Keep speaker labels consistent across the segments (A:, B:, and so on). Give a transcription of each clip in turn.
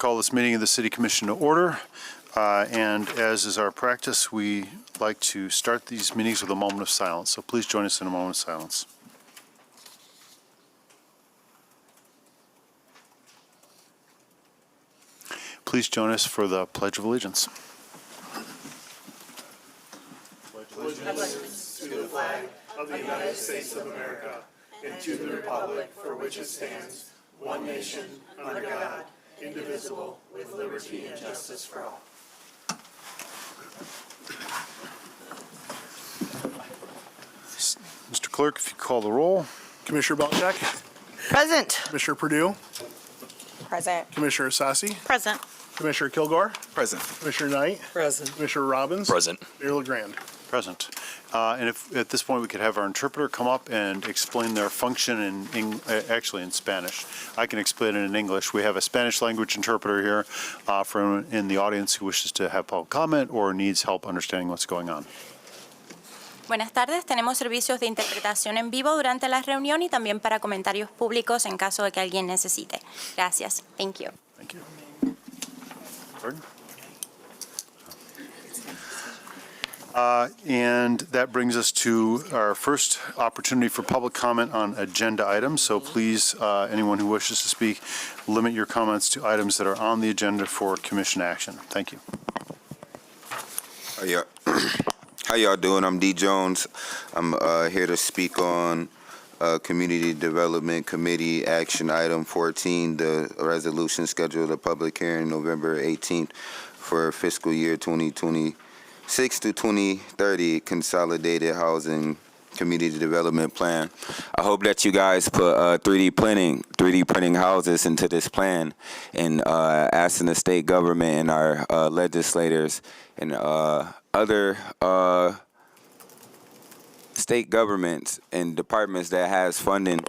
A: call this meeting of the City Commission to order. And as is our practice, we like to start these meetings with a moment of silence. So please join us in a moment of silence. Please join us for the Pledge of Allegiance.
B: Allegiance to the flag of the United States of America and to the republic for which it stands, one nation, under God, indivisible, with liberty and justice for all.
A: Mr. Clerk, if you call the roll.
C: Commissioner Belcheck,
D: Present.
C: Commissioner Purdue,
D: Present.
C: Commissioner Sassi,
D: Present.
C: Commissioner Kilgore,
E: Present.
C: Commissioner Knight,
D: Present.
C: Commissioner Robbins,
E: Present.
C: Mayor LeGrand.
A: Present. And if at this point we could have our interpreter come up and explain their function actually in Spanish. I can explain it in English. We have a Spanish language interpreter here for anyone in the audience who wishes to have public comment or needs help understanding what's going on.
F: Buenas tardes, tenemos servicios de interpretación en vivo durante la reunión y también para comentarios públicos en caso de que alguien necesite. Gracias. Thank you.
A: Thank you. Pardon? And that brings us to our first opportunity for public comment on agenda items. So please, anyone who wishes to speak, limit your comments to items that are on the agenda for commission action. Thank you.
G: How y'all doing? I'm D. Jones. I'm here to speak on Community Development Committee Action Item 14, the resolution scheduled a public hearing November 18th for fiscal year 2026 to 2030 Consolidated Housing Community Development Plan. I hope that you guys put 3D printing houses into this plan, and asking the state government and our legislators and other state governments and departments that has funding.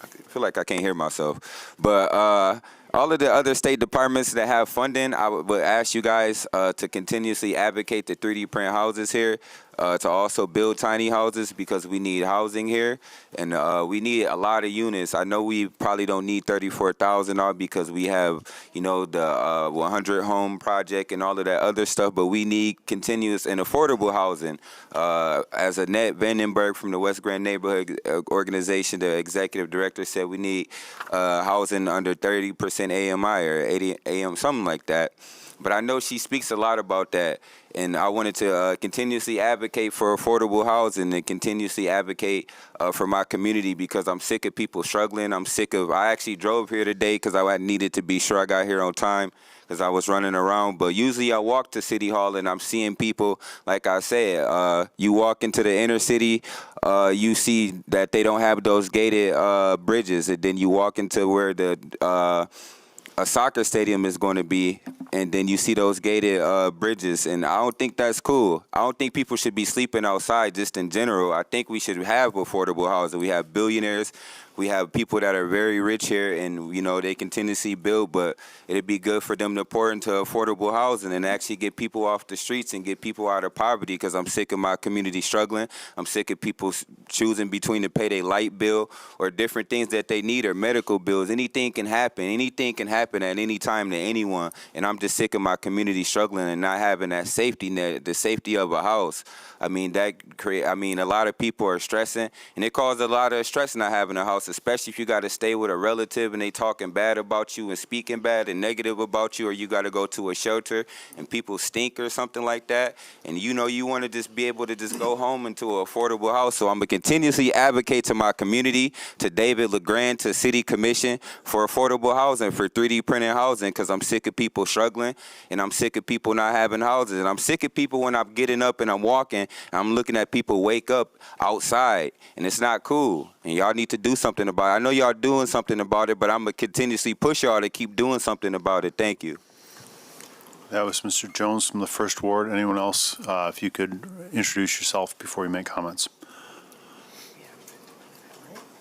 G: I feel like I can't hear myself, but all of the other state departments that have funding, I would ask you guys to continuously advocate the 3D print houses here, to also build tiny houses because we need housing here, and we need a lot of units. I know we probably don't need 34,000 all because we have, you know, the 100 home project and all of that other stuff, but we need continuous and affordable housing. As Annette Vandenberg from the West Grand Neighborhood Organization, the executive director, said we need housing under 30% AMI or 80 AM, something like that. But I know she speaks a lot about that, and I wanted to continuously advocate for affordable housing and continuously advocate for my community because I'm sick of people struggling. I actually drove here today because I needed to be sure I got here on time because I was running around. But usually I walk to City Hall and I'm seeing people, like I said, you walk into the inner city, you see that they don't have those gated bridges, and then you walk into where a soccer stadium is going to be, and then you see those gated bridges, and I don't think that's cool. I don't think people should be sleeping outside just in general. I think we should have affordable housing. We have billionaires. We have people that are very rich here, and, you know, they continuously build, but it'd be good for them to pour into affordable housing and actually get people off the streets and get people out of poverty because I'm sick of my community struggling. I'm sick of people choosing between to pay their light bill or different things that they need or medical bills. Anything can happen. Anything can happen at any time to anyone, and I'm just sick of my community struggling and not having that safety net, the safety of a house. I mean, a lot of people are stressing, and it causes a lot of stress not having a house, especially if you got to stay with a relative and they talking bad about you and speaking bad and negative about you, or you got to go to a shelter and people stink or something like that. And you know you want to just be able to just go home into an affordable house. So I'm going to continuously advocate to my community, to David LeGrand, to City Commission for affordable housing, for 3D printed housing, because I'm sick of people struggling and I'm sick of people not having houses. And I'm sick of people when I'm getting up and I'm walking, I'm looking at people wake up outside, and it's not cool. And y'all need to do something about it. I know y'all doing something about it, but I'm going to continuously push y'all to keep doing something about it. Thank you.
A: That was Mr. Jones from the First Ward. Anyone else, if you could introduce yourself before you make comments.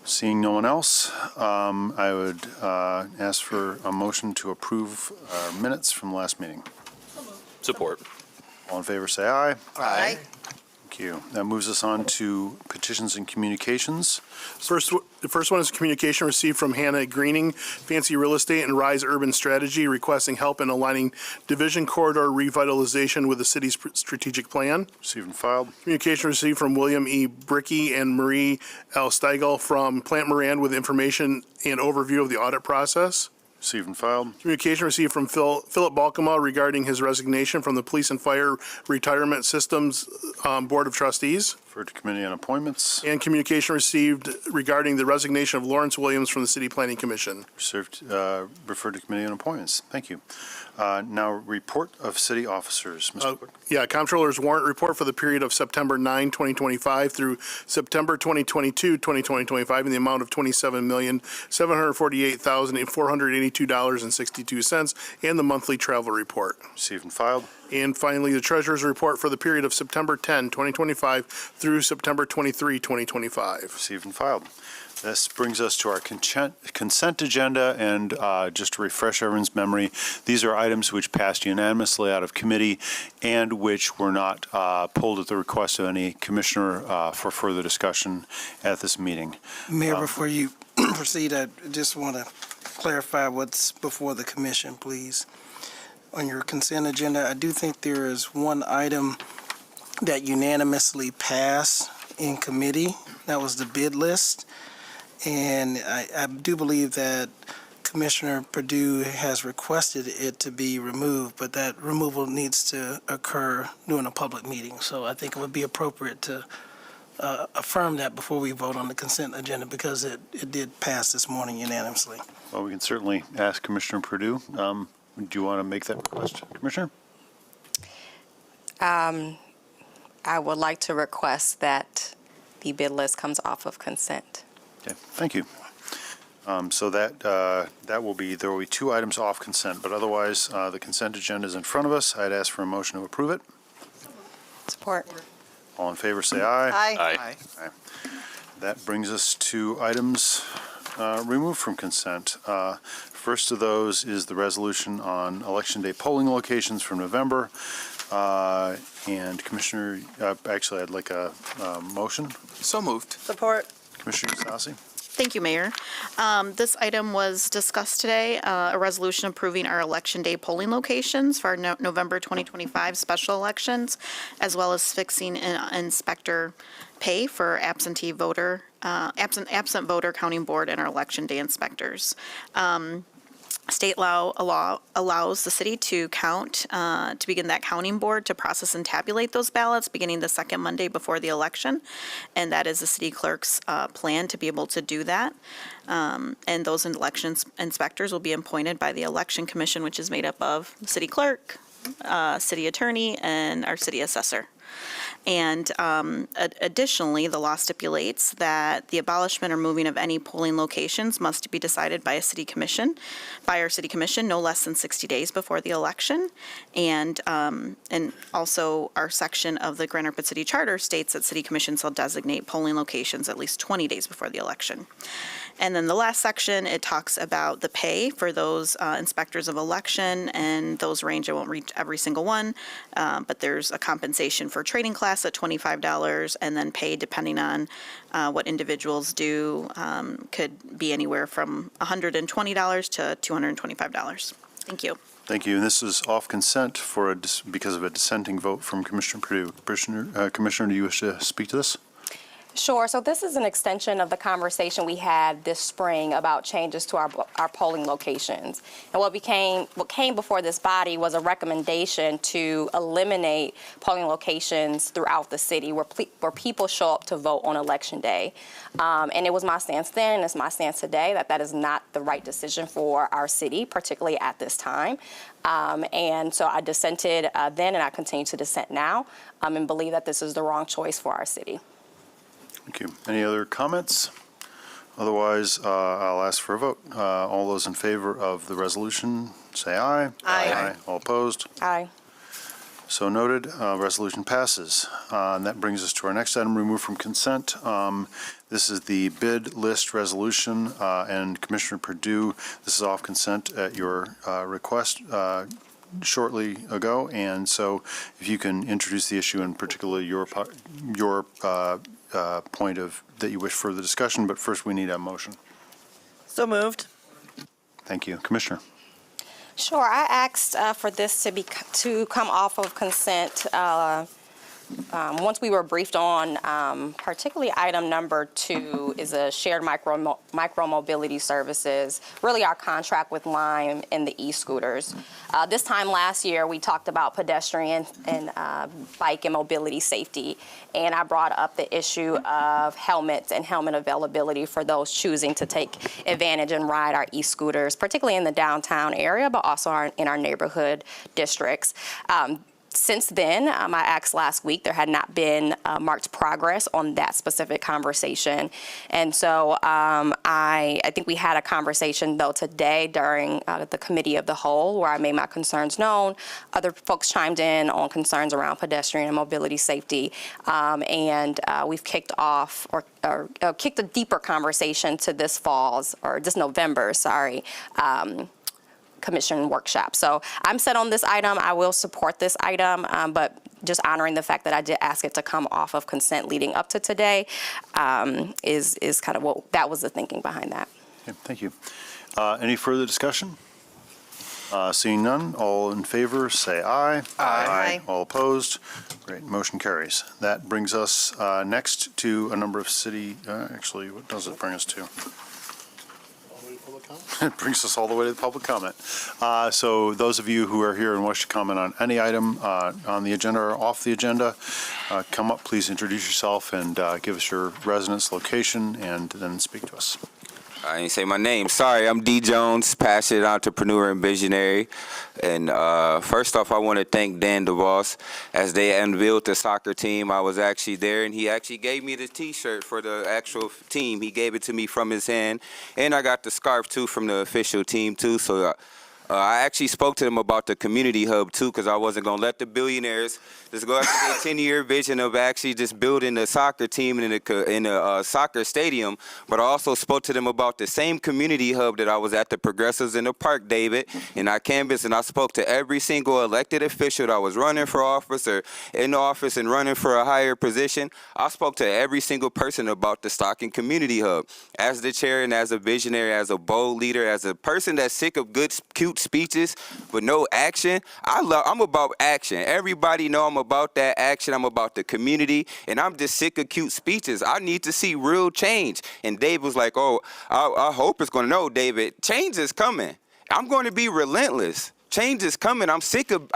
A: Seeing no one else, I would ask for a motion to approve our minutes from last meeting.
E: Support.
A: All in favor, say aye.
D: Aye.
A: Thank you. That moves us on to petitions and communications.
C: The first one is a communication received from Hannah Greening, Fancy Real Estate and Rise Urban Strategy, requesting help in aligning division corridor revitalization with the city's strategic plan.
A: Received and filed.
C: Communication received from William E. Bricky and Marie L. Steigel from Plant Moran with information and overview of the audit process.
A: Received and filed.
C: Communication received from Philip Balkema regarding his resignation from the Police and Fire Retirement Systems Board of Trustees.
A: Referred to committee on appointments.
C: And communication received regarding the resignation of Lawrence Williams from the City Planning Commission.
A: Referred to committee on appointments. Thank you. Now, report of city officers. Mr. Clerk.
C: Yeah, Comptroller's warrant report for the period of September 9, 2025 through September 2022, 2025 in the amount of $27,748,482.62 and the monthly travel report.
A: Received and filed.
C: And finally, the Treasurer's report for the period of September 10, 2025 through September 23, 2025.
A: Received and filed. This brings us to our consent agenda, and just to refresh everyone's memory, these are items which passed unanimously out of committee and which were not pulled at the request of any commissioner for further discussion at this meeting.
E: Mayor, before you proceed, I just want to clarify what's before the commission, please. On your consent agenda, I do think there is one item that unanimously passed in committee. That was the bid list. And I do believe that Commissioner Perdue has requested it to be removed, but that removal needs to occur during a public meeting. So I think it would be appropriate to affirm that before we vote on the consent agenda, because it did pass this morning unanimously.
A: Well, we can certainly ask Commissioner Perdue. Do you want to make that request, Commissioner?
D: I would like to request that the bid list comes off of consent.
A: Okay, thank you. So there will be two items off consent, but otherwise, the consent agenda is in front of us. I'd ask for a motion to approve it.
D: Support.
A: All in favor, say aye.
D: Aye.
A: That brings us to items removed from consent. First of those is the resolution on Election Day polling locations from November. And Commissioner, actually, I'd like a motion.
H: So moved.
I: Support.
A: Commissioner Sassi.
I: Thank you, Mayor. This item was discussed today, a resolution approving our Election Day polling locations for our November 2025 special elections, as well as fixing inspector pay for absent voter counting board and our Election Day inspectors. State law allows the city to count, to begin that counting board to process and tabulate those ballots beginning the second Monday before the election. And that is the city clerk's plan to be able to do that. And those election inspectors will be appointed by the Election Commission, which is made up of the city clerk, city attorney, and our city assessor. And additionally, the law stipulates that the abolishment or moving of any polling locations must be decided by our city commission no less than 60 days before the election. And also our section of the Grand Rapids City Charter states that city commission shall designate polling locations at least 20 days before the election. And then the last section, it talks about the pay for those inspectors of election, and those range, I won't read every single one, but there's a compensation for training class at $25, and then pay depending on what individuals do could be anywhere from $120 to $225. Thank you.
A: Thank you. And this is off consent because of a dissenting vote from Commissioner Perdue. Commissioner, do you wish to speak to this?
J: Sure. So this is an extension of the conversation we had this spring about changes to our polling locations. And what came before this body was a recommendation to eliminate polling locations throughout the city where people show up to vote on Election Day. And it was my stance then, and it's my stance today, that is not the right decision for our city, particularly at this time. And so I dissented then, and I continue to dissent now, and believe that this is the wrong choice for our city.
A: Thank you. Any other comments? Otherwise, I'll ask for a vote. All those in favor of the resolution, say aye.
I: Aye.
A: All opposed?
J: Aye.
A: So noted. Resolution passes. And that brings us to our next item, removed from consent. This is the bid list resolution, and Commissioner Perdue, this is off consent at your request. shortly ago, and so if you can introduce the issue and particularly your point of that you wish further discussion, but first we need a motion.
H: So moved.
A: Thank you. Commissioner.
J: Sure, I asked for this to come off of consent once we were briefed on, particularly item number 2 is a shared micro-mobility services, really our contract with Lime and the e-scooters. This time last year, we talked about pedestrian and bike and mobility safety, and I brought up the issue of helmets and helmet availability for those choosing to take advantage and ride our e-scooters, particularly in the downtown area, but also in our neighborhood districts. Since then, I asked last week, there had not been marked progress on that specific conversation. And so I think we had a conversation, though, today during the Committee of the Whole, where I made my concerns known. Other folks chimed in on concerns around pedestrian and mobility safety. And we've kicked off or kicked a deeper conversation to this fall's, or this November, sorry, Commission workshop. So I'm set on this item. I will support this item, but just honoring the fact that I did ask it to come off of consent leading up to today is kind of what, that was the thinking behind that.
A: Okay, thank you. Any further discussion? Seeing none, all in favor, say aye.
H: Aye.
A: All opposed? Great, motion carries. That brings us next to a number of city, actually, what does it bring us to? It brings us all the way to the public comment. So those of you who are here and wish to comment on any item on the agenda or off the agenda, come up, please introduce yourself and give us your residence, location, and then speak to us.
G: I didn't say my name. Sorry, I'm D. Jones, passionate entrepreneur and visionary. And first off, I want to thank Dan DeVos. As they unveiled the soccer team, I was actually there, and he actually gave me the T-shirt for the actual team. He gave it to me from his hand, and I got the scarf, too, from the official team, too. So I actually spoke to them about the community hub, too, because I wasn't going to let the billionaires just go after their 10-year vision of actually just building a soccer team in a soccer stadium. But I also spoke to them about the same community hub that I was at the Progressives in the Park, David, and I canvassed and I spoke to every single elected official that was running for office or in office and running for a higher position. I spoke to every single person about the Stockton Community Hub. As the chair and as a visionary, as a bold leader, as a person that's sick of good, cute speeches but no action, I'm about action. Everybody know I'm about that action. I'm about the community, and I'm just sick of cute speeches. I need to see real change. And Dave was like, oh, I hope it's going to know, David, change is coming. I'm going to be relentless. Change is coming. I'm sick of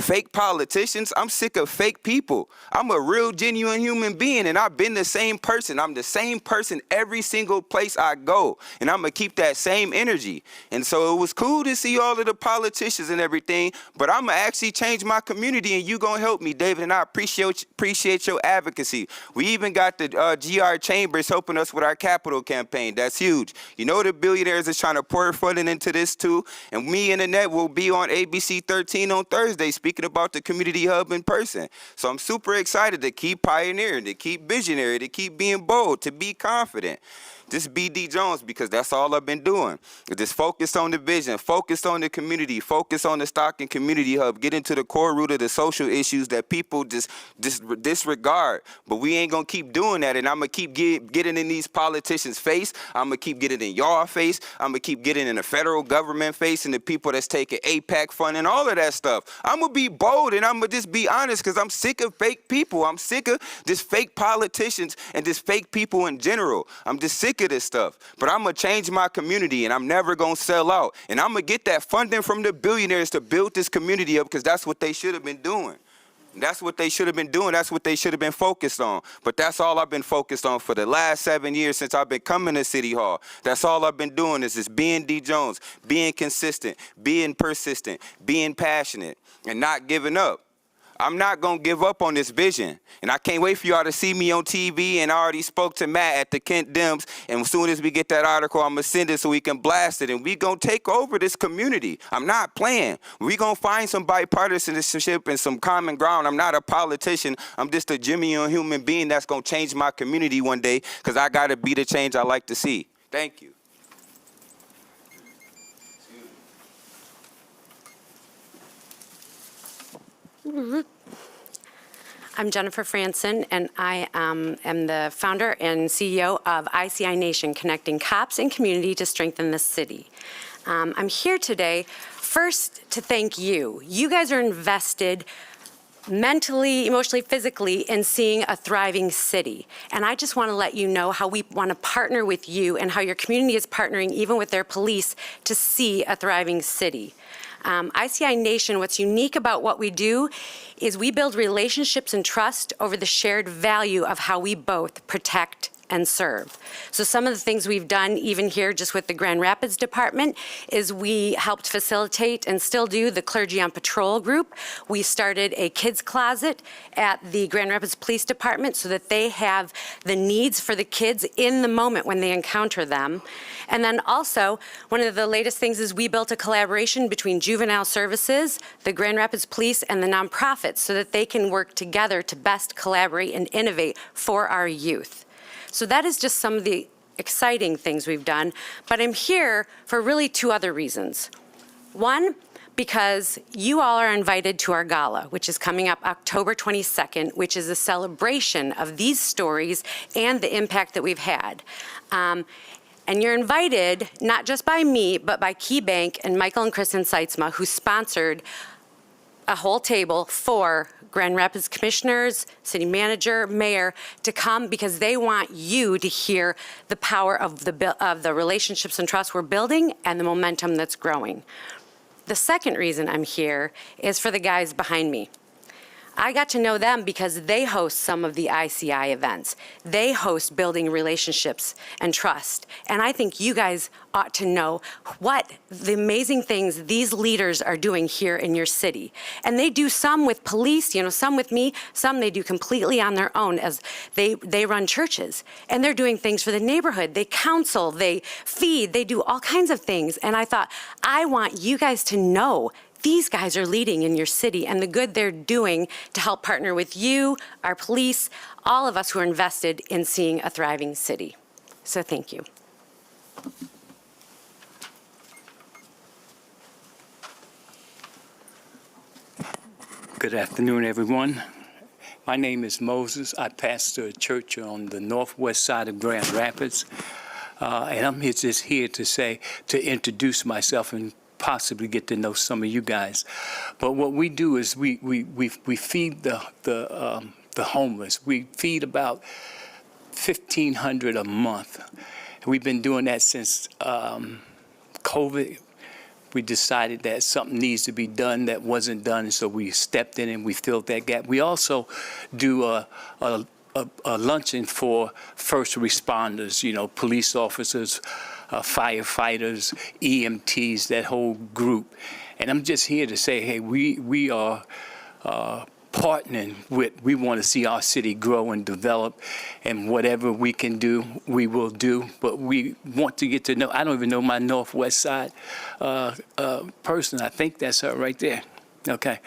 G: fake politicians. I'm sick of fake people. I'm a real, genuine human being, and I've been the same person. I'm the same person every single place I go, and I'm going to keep that same energy. And so it was cool to see all of the politicians and everything, but I'm going to actually change my community, and you going to help me, David, and I appreciate your advocacy. We even got the GR Chambers helping us with our capital campaign. That's huge. You know the billionaires is trying to pour funding into this, too, and me and Annette will be on ABC 13 on Thursday speaking about the community hub in person. So I'm super excited to keep pioneering, to keep visionary, to keep being bold, to be confident. Just be D. Jones, because that's all I've been doing. Just focused on the vision, focused on the community, focused on the Stockton Community Hub, get into the core root of the social issues that people just disregard. But we ain't going to keep doing that, and I'm going to keep getting in these politicians' face. I'm going to keep getting in y'all face. I'm going to keep getting in the federal government face and the people that's taking APAC funding, all of that stuff. I'm going to be bold, and I'm going to just be honest, because I'm sick of fake people. I'm sick of just fake politicians and just fake people in general. I'm just sick of this stuff. But I'm going to change my community, and I'm never going to sell out. And I'm going to get that funding from the billionaires to build this community up, because that's what they should have been doing. That's what they should have been doing. That's what they should have been focused on. But that's all I've been focused on for the last 7 years since I've been coming to City Hall. That's all I've been doing is just being D. Jones, being consistent, being persistent, being passionate, and not giving up. I'm not going to give up on this vision. And I can't wait for y'all to see me on TV. And I already spoke to Matt at the Kent Dems. And as soon as we get that article, I'm going to send it so we can blast it. And we going to take over this community. I'm not playing. We going to find some bipartisanship and some common ground. I'm not a politician. I'm just a genuine human being that's going to change my community one day, because I got to be the change I like to see. Thank you.
K: I'm Jennifer Franson, and I am the founder and CEO of ICI Nation, connecting cops and community to strengthen the city. I'm here today first to thank you. You guys are invested mentally, emotionally, physically in seeing a thriving city. And I just want to let you know how we want to partner with you and how your community is partnering even with their police to see a thriving city. ICI Nation, what's unique about what we do is we build relationships and trust over the shared value of how we both protect and serve. So some of the things we've done, even here just with the Grand Rapids Department, is we helped facilitate and still do the Clergy on Patrol group. We started a kids closet at the Grand Rapids Police Department so that they have the needs for the kids in the moment when they encounter them. And then also, one of the latest things is we built a collaboration between Juvenile Services, the Grand Rapids Police, and the nonprofits so that they can work together to best collaborate and innovate for our youth. So that is just some of the exciting things we've done, but I'm here for really two other reasons. One, because you all are invited to our gala, which is coming up October 22nd, which is a celebration of these stories and the impact that we've had. And you're invited, not just by me, but by KeyBank and Michael and Kristen Seitzma, who sponsored a whole table for Grand Rapids commissioners, city manager, mayor to come because they want you to hear the power of the relationships and trust we're building and the momentum that's growing. The second reason I'm here is for the guys behind me. I got to know them because they host some of the ICI events. They host building relationships and trust. And I think you guys ought to know what the amazing things these leaders are doing here in your city. And they do some with police, some with me, some they do completely on their own as they run churches. And they're doing things for the neighborhood. They counsel, they feed, they do all kinds of things. And I thought, I want you guys to know these guys are leading in your city and the good they're doing to help partner with you, our police, all of us who are invested in seeing a thriving city. So thank you.
L: Good afternoon, everyone. My name is Moses. I pastor a church on the northwest side of Grand Rapids. And I'm just here to introduce myself and possibly get to know some of you guys. But what we do is we feed the homeless. We feed about 1,500 a month. We've been doing that since COVID. We decided that something needs to be done that wasn't done, so we stepped in and we filled that gap. We also do a luncheon for first responders, police officers, firefighters, EMTs, that whole group. And I'm just here to say, hey, we are partnering with, we want to see our city grow and develop, and whatever we can do, we will do. But we want to get to know, I don't even know my northwest side person. I think that's her right there. Okay.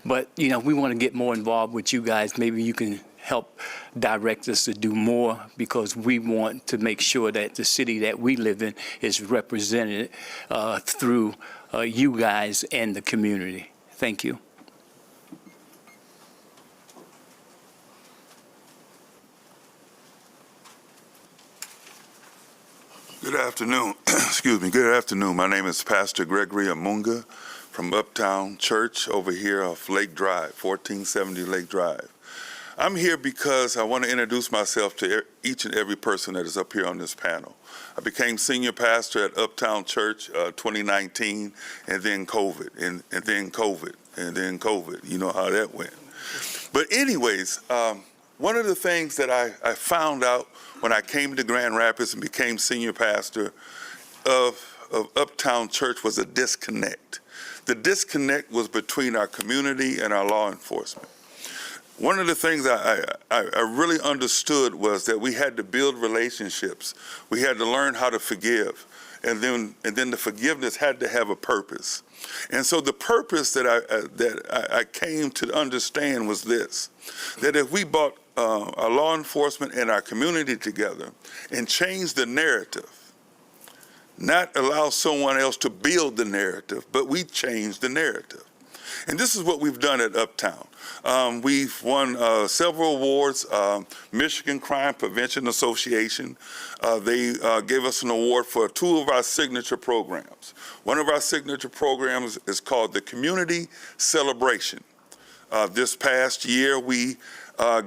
L: But, we want to get more involved with you guys. Maybe you can help direct us to do more, because we want to make sure that the city that we live in is represented through you guys and the community. Thank you.
M: Good afternoon. Excuse me. Good afternoon. My name is Pastor Gregory Amunga from Uptown Church over here off Lake Drive, 1470 Lake Drive. I'm here because I want to introduce myself to each and every person that is up here on this panel. I became senior pastor at Uptown Church 2019, and then COVID, and then COVID, and then COVID. You know how that went. But anyways, one of the things that I found out when I came to Grand Rapids and became senior pastor of Uptown Church was a disconnect. The disconnect was between our community and our law enforcement. One of the things I really understood was that we had to build relationships. We had to learn how to forgive, and then the forgiveness had to have a purpose. And so the purpose that I came to understand was this: that if we brought our law enforcement and our community together and changed the narrative, not allow someone else to build the narrative, but we changed the narrative. And this is what we've done at Uptown. We've won several awards. Michigan Crime Prevention Association, they gave us an award for 2 of our signature programs. One of our signature programs is called the Community Celebration. This past year, we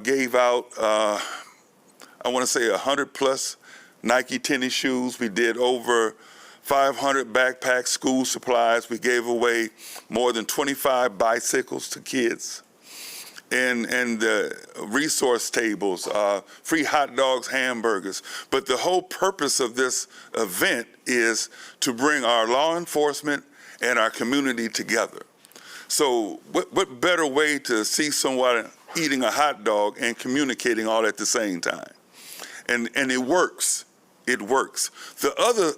M: gave out, I want to say 100 plus Nike tennis shoes. We did over 500 backpacks, school supplies. We gave away more than 25 bicycles to kids. And the resource tables, free hot dogs, hamburgers. But the whole purpose of this event is to bring our law enforcement and our community together. So what better way to see someone eating a hot dog and communicating all at the same time? And it works. It works. The other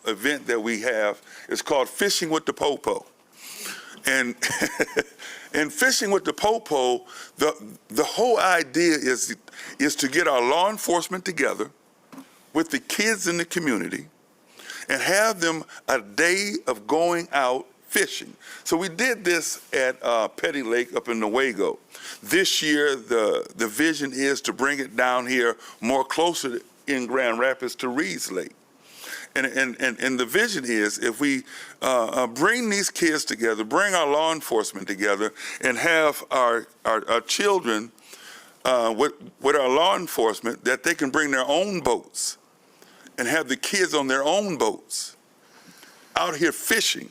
M: event that we have is called Fishing with the Popo. And in Fishing with the Popo, the whole idea is to get our law enforcement together with the kids in the community and have them a day of going out fishing. So we did this at Petty Lake up in Newaygo. This year, the vision is to bring it down here more closer in Grand Rapids to Reeves Lake. And the vision is if we bring these kids together, bring our law enforcement together, and have our children with our law enforcement, that they can bring their own boats and have the kids on their own boats out here fishing,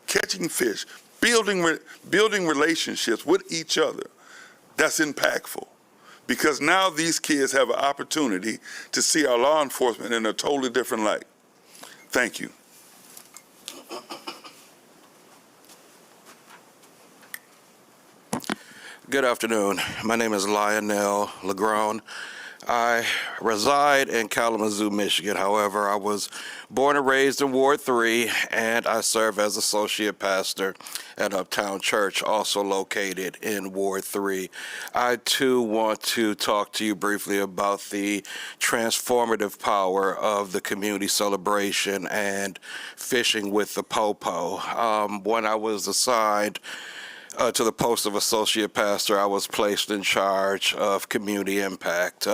M: catching fish, building relationships with each other. That's impactful. Because now these kids have an opportunity to see our law enforcement in a totally different light. Thank you.
N: Good afternoon. My name is Lionel Legrone. I reside in Kalamazoo, Michigan. However, I was born and raised in Ward 3, and I serve as associate pastor at Uptown Church, also located in Ward 3. I, too, want to talk to you briefly about the transformative power of the community celebration and Fishing with the Popo. When I was assigned to the post of associate pastor, I was placed in charge of community impact.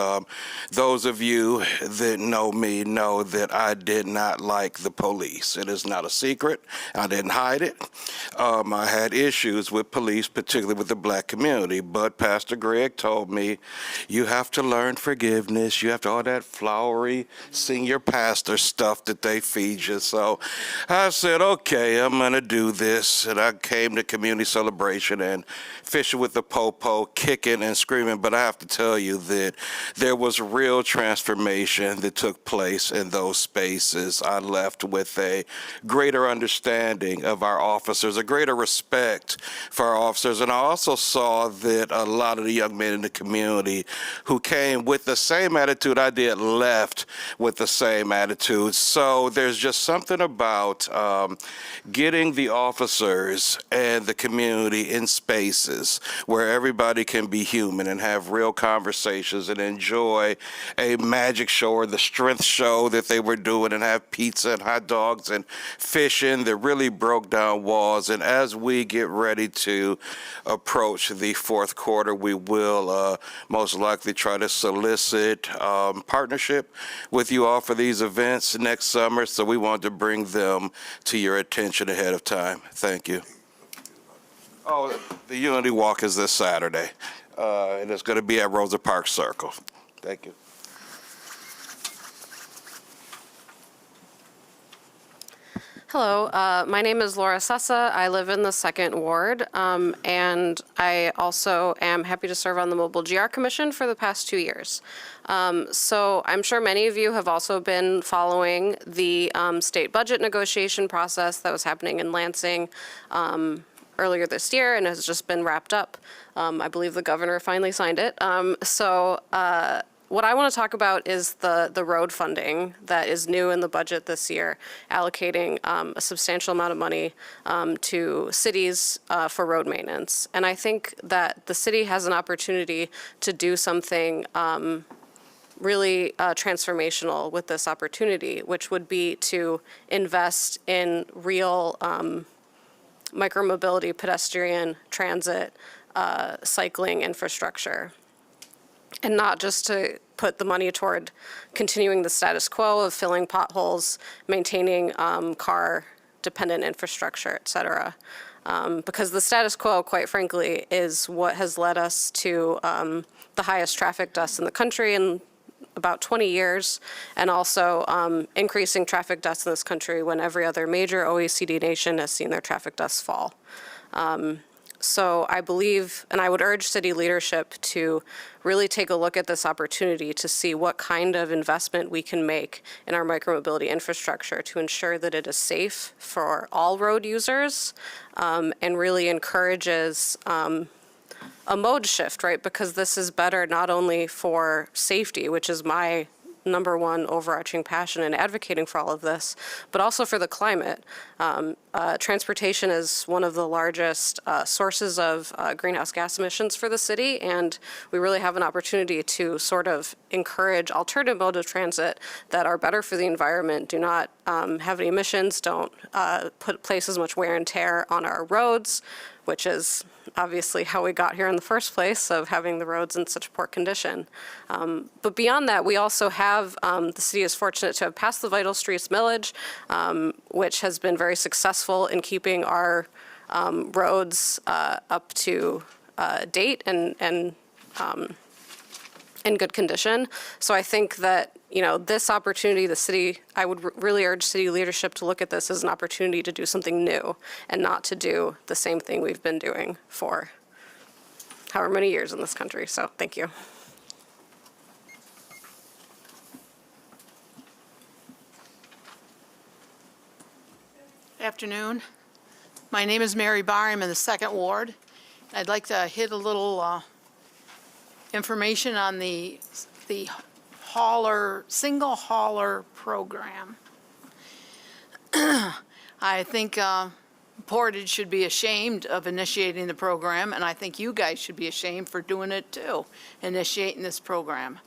N: Those of you that know me know that I did not like the police. It is not a secret. I didn't hide it. I had issues with police, particularly with the black community, but Pastor Greg told me, you have to learn forgiveness. You have to all that flowery senior pastor stuff that they feed you. So I said, okay, I'm going to do this. And I came to community celebration and Fishing with the Popo, kicking and screaming. But I have to tell you that there was real transformation that took place in those spaces. I left with a greater understanding of our officers, a greater respect for our officers. And I also saw that a lot of the young men in the community who came with the same attitude I did left with the same attitude. So there's just something about getting the officers and the community in spaces where everybody can be human and have real conversations and enjoy a magic show or the strength show that they were doing and have pizza and hot dogs and fishing that really broke down walls. And as we get ready to approach the fourth quarter, we will most likely try to solicit partnership with you all for these events next summer. So we want to bring them to your attention ahead of time. Thank you. Oh, the Unity Walk is this Saturday, and it's going to be at Rosa Parks Circle. Thank you.
O: Hello, my name is Laura Sessa. I live in the 2nd Ward, and I also am happy to serve on the Mobile GR Commission for the past 2 years. So I'm sure many of you have also been following the state budget negotiation process that was happening in Lansing earlier this year and has just been wrapped up. I believe the governor finally signed it. What I want to talk about is the road funding that is new in the budget this year, allocating a substantial amount of money to cities for road maintenance. And I think that the city has an opportunity to do something really transformational with this opportunity, which would be to invest in real micromobility, pedestrian, transit, cycling infrastructure. And not just to put the money toward continuing the status quo of filling potholes, maintaining car-dependent infrastructure, et cetera. Because the status quo, quite frankly, is what has led us to the highest traffic deaths in the country in about 20 years, and also increasing traffic deaths in this country when every other major OECD nation has seen their traffic deaths fall. So I believe, and I would urge city leadership to really take a look at this opportunity to see what kind of investment we can make in our micromobility infrastructure to ensure that it is safe for all road users, and really encourages a mode shift, right? Because this is better not only for safety, which is my number one overarching passion in advocating for all of this, but also for the climate. Transportation is one of the largest sources of greenhouse gas emissions for the city, and we really have an opportunity to sort of encourage alternative modes of transit that are better for the environment, do not have any emissions, don't place as much wear and tear on our roads, which is obviously how we got here in the first place, of having the roads in such poor condition. But beyond that, we also have, the city is fortunate to have passed the Vital Streets Millage, which has been very successful in keeping our roads up to date and in good condition. So I think that, you know, this opportunity, the city, I would really urge city leadership to look at this as an opportunity to do something new and not to do the same thing we've been doing for however many years in this country. So thank you.
P: Afternoon. My name is Mary Barr. I'm in the 2nd Ward. I'd like to hit a little information on the single hauler program. I think Portage should be ashamed of initiating the program, and I think you guys should be ashamed for doing it too, initiating this program,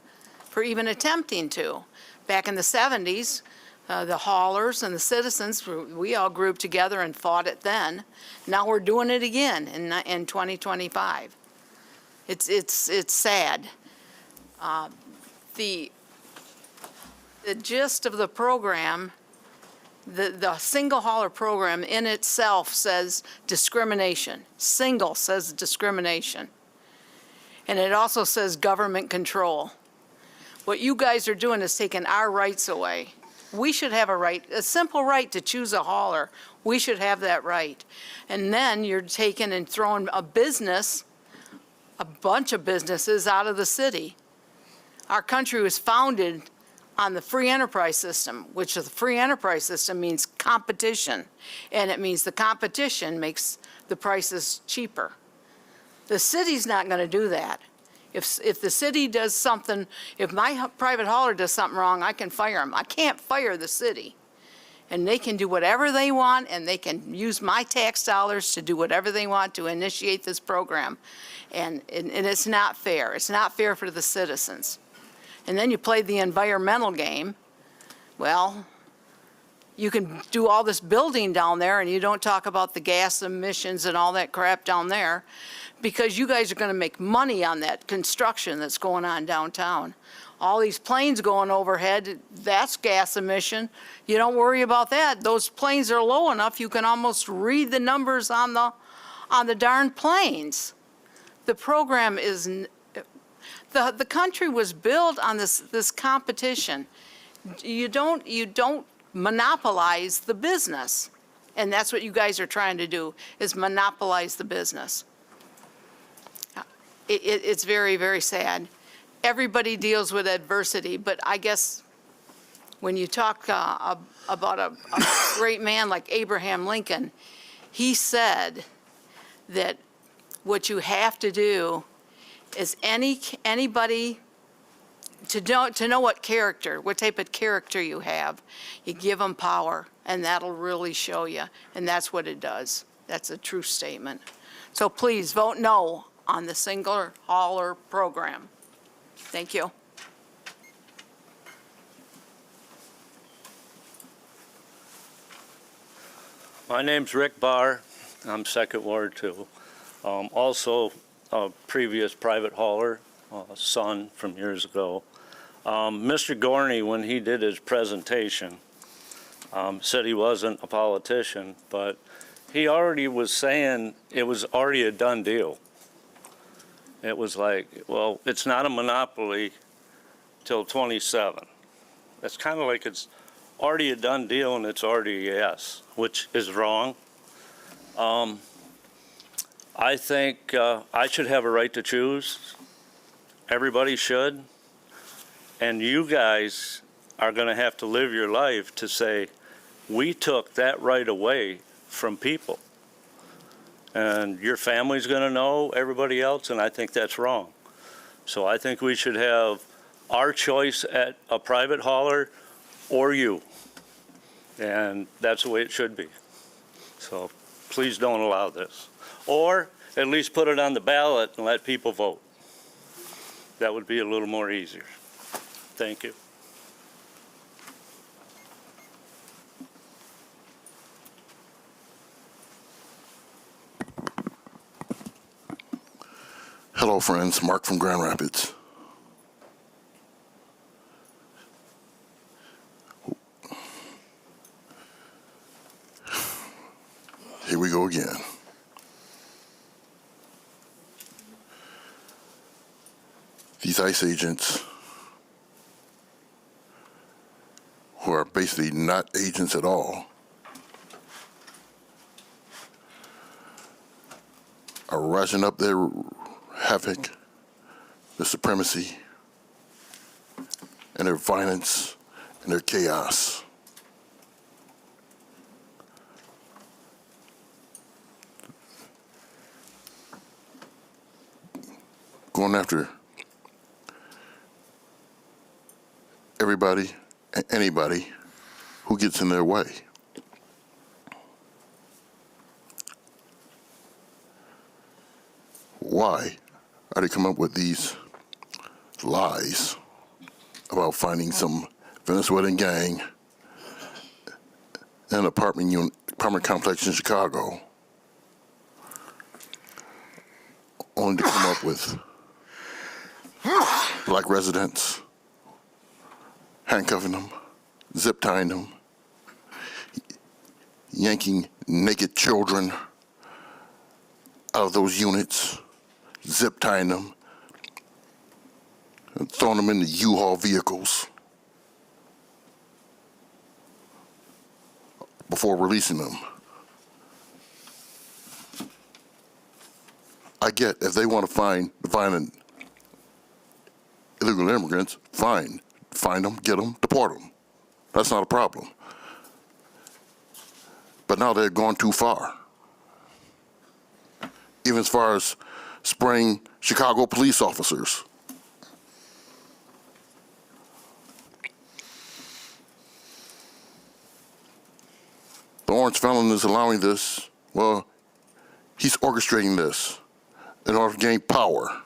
P: for even attempting to. Back in the 70s, the haulers and the citizens, we all grouped together and fought it then. Now we're doing it again in 2025. It's sad. The gist of the program, the single hauler program in itself says discrimination. Single says discrimination. And it also says government control. What you guys are doing is taking our rights away. We should have a right, a simple right to choose a hauler. We should have that right. And then you're taking and throwing a business, a bunch of businesses out of the city. Our country was founded on the free enterprise system, which the free enterprise system means competition. And it means the competition makes the prices cheaper. The city's not going to do that. If the city does something, if my private hauler does something wrong, I can fire them. I can't fire the city. And they can do whatever they want, and they can use my tax dollars to do whatever they want to initiate this program. And it's not fair. It's not fair for the citizens. And then you play the environmental game. Well, you can do all this building down there, and you don't talk about the gas emissions and all that crap down there, because you guys are going to make money on that construction that's going on downtown. All these planes going overhead, that's gas emission. You don't worry about that. Those planes are low enough, you can almost read the numbers on the darn planes. The program is, the country was built on this competition. You don't monopolize the business. And that's what you guys are trying to do, is monopolize the business. It's very, very sad. Everybody deals with adversity, but I guess when you talk about a great man like Abraham Lincoln, he said that what you have to do is anybody to know what type of character you have, you give them power, and that'll really show you, and that's what it does. That's a true statement. So please vote no on the single hauler program. Thank you.
Q: My name's Rick Barr. I'm Second Ward too. Also, a previous private hauler, son from years ago. Mr. Gorney, when he did his presentation, said he wasn't a politician, but he already was saying it was already a done deal. It was like, well, it's not a monopoly till 27. That's kind of like it's already a done deal and it's already a yes, which is wrong. I think I should have a right to choose. Everybody should. And you guys are going to have to live your life to say, we took that right away from people. And your family's going to know, everybody else, and I think that's wrong. So I think we should have our choice at a private hauler or you. And that's the way it should be. So please don't allow this. Or at least put it on the ballot and let people vote. That would be a little more easier. Thank you.
R: Hello, friends. Mark from Grand Rapids. Here we go again. These ICE agents, who are basically not agents at all, are rising up their havoc, their supremacy, and their violence and their chaos. Going after everybody and anybody who gets in their way. Why are they coming up with these lies about finding some Venezuelan gang in an apartment complex in Chicago, only to come up with black residents, handcuffing them, zip tying them, yanking naked children out of those units, zip tying them, and throwing them into U-Haul vehicles before releasing them. I get if they want to find violent illegal immigrants, fine. Find them, get them, deport them. That's not a problem. But now they're gone too far. Even as far as spraying Chicago police officers. The orange felon is allowing this. Well, he's orchestrating this in order to gain power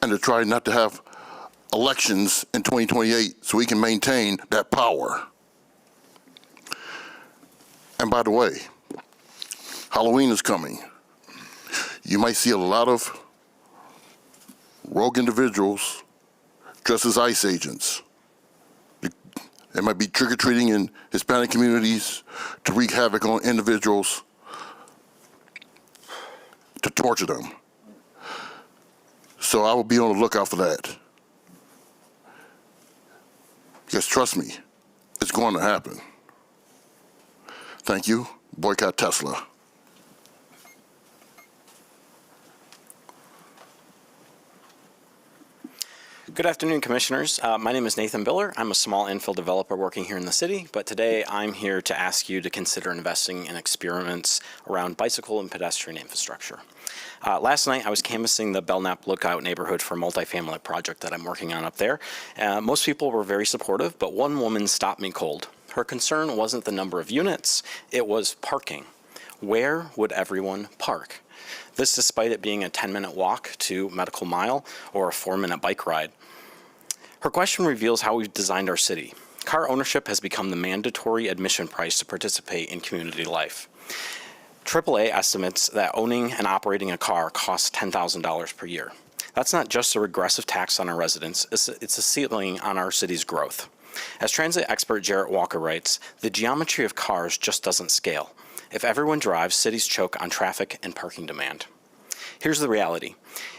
R: and to try not to have elections in 2028 so he can maintain that power. And by the way, Halloween is coming. You might see a lot of rogue individuals dressed as ICE agents. They might be trick-or-treating in Hispanic communities to wreak havoc on individuals, to torture them. So I will be on the lookout for that. Because trust me, it's going to happen. Thank you. Boycott Tesla.
S: Good afternoon, Commissioners. My name is Nathan Biller. I'm a small infill developer working here in the city, but today I'm here to ask you to consider investing in experiments around bicycle and pedestrian infrastructure. Last night I was canvassing the Belknap Lookout neighborhood for a multifamily project that I'm working on up there. Most people were very supportive, but one woman stopped me cold. Her concern wasn't the number of units, it was parking. Where would everyone park? This despite it being a 10-minute walk to Medical Mile or a 4-minute bike ride. Her question reveals how we've designed our city. Car ownership has become the mandatory admission price to participate in community life. AAA estimates that owning and operating a car costs $10,000 per year. That's not just a regressive tax on our residents, it's a ceiling on our city's growth. As transit expert Jarrett Walker writes, the geometry of cars just doesn't scale. If everyone drives, cities choke on traffic and parking demand. Here's the reality.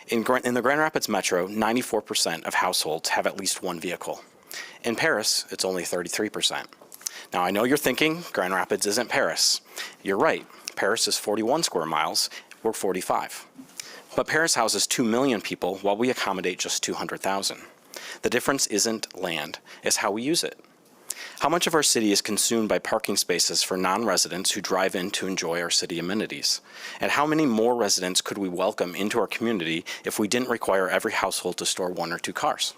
S: In the Grand Rapids Metro, 94% of households have at least one vehicle. In Paris, it's only 33%. Now, I know you're thinking Grand Rapids isn't Paris. You're right. Paris is 41 square miles. We're 45. But Paris houses 2 million people while we accommodate just 200,000. The difference isn't land, it's how we use it. How much of our city is consumed by parking spaces for non-residents who drive in to enjoy our city amenities? And how many more residents could we welcome into our community if we didn't require every household to store 1 or 2 cars?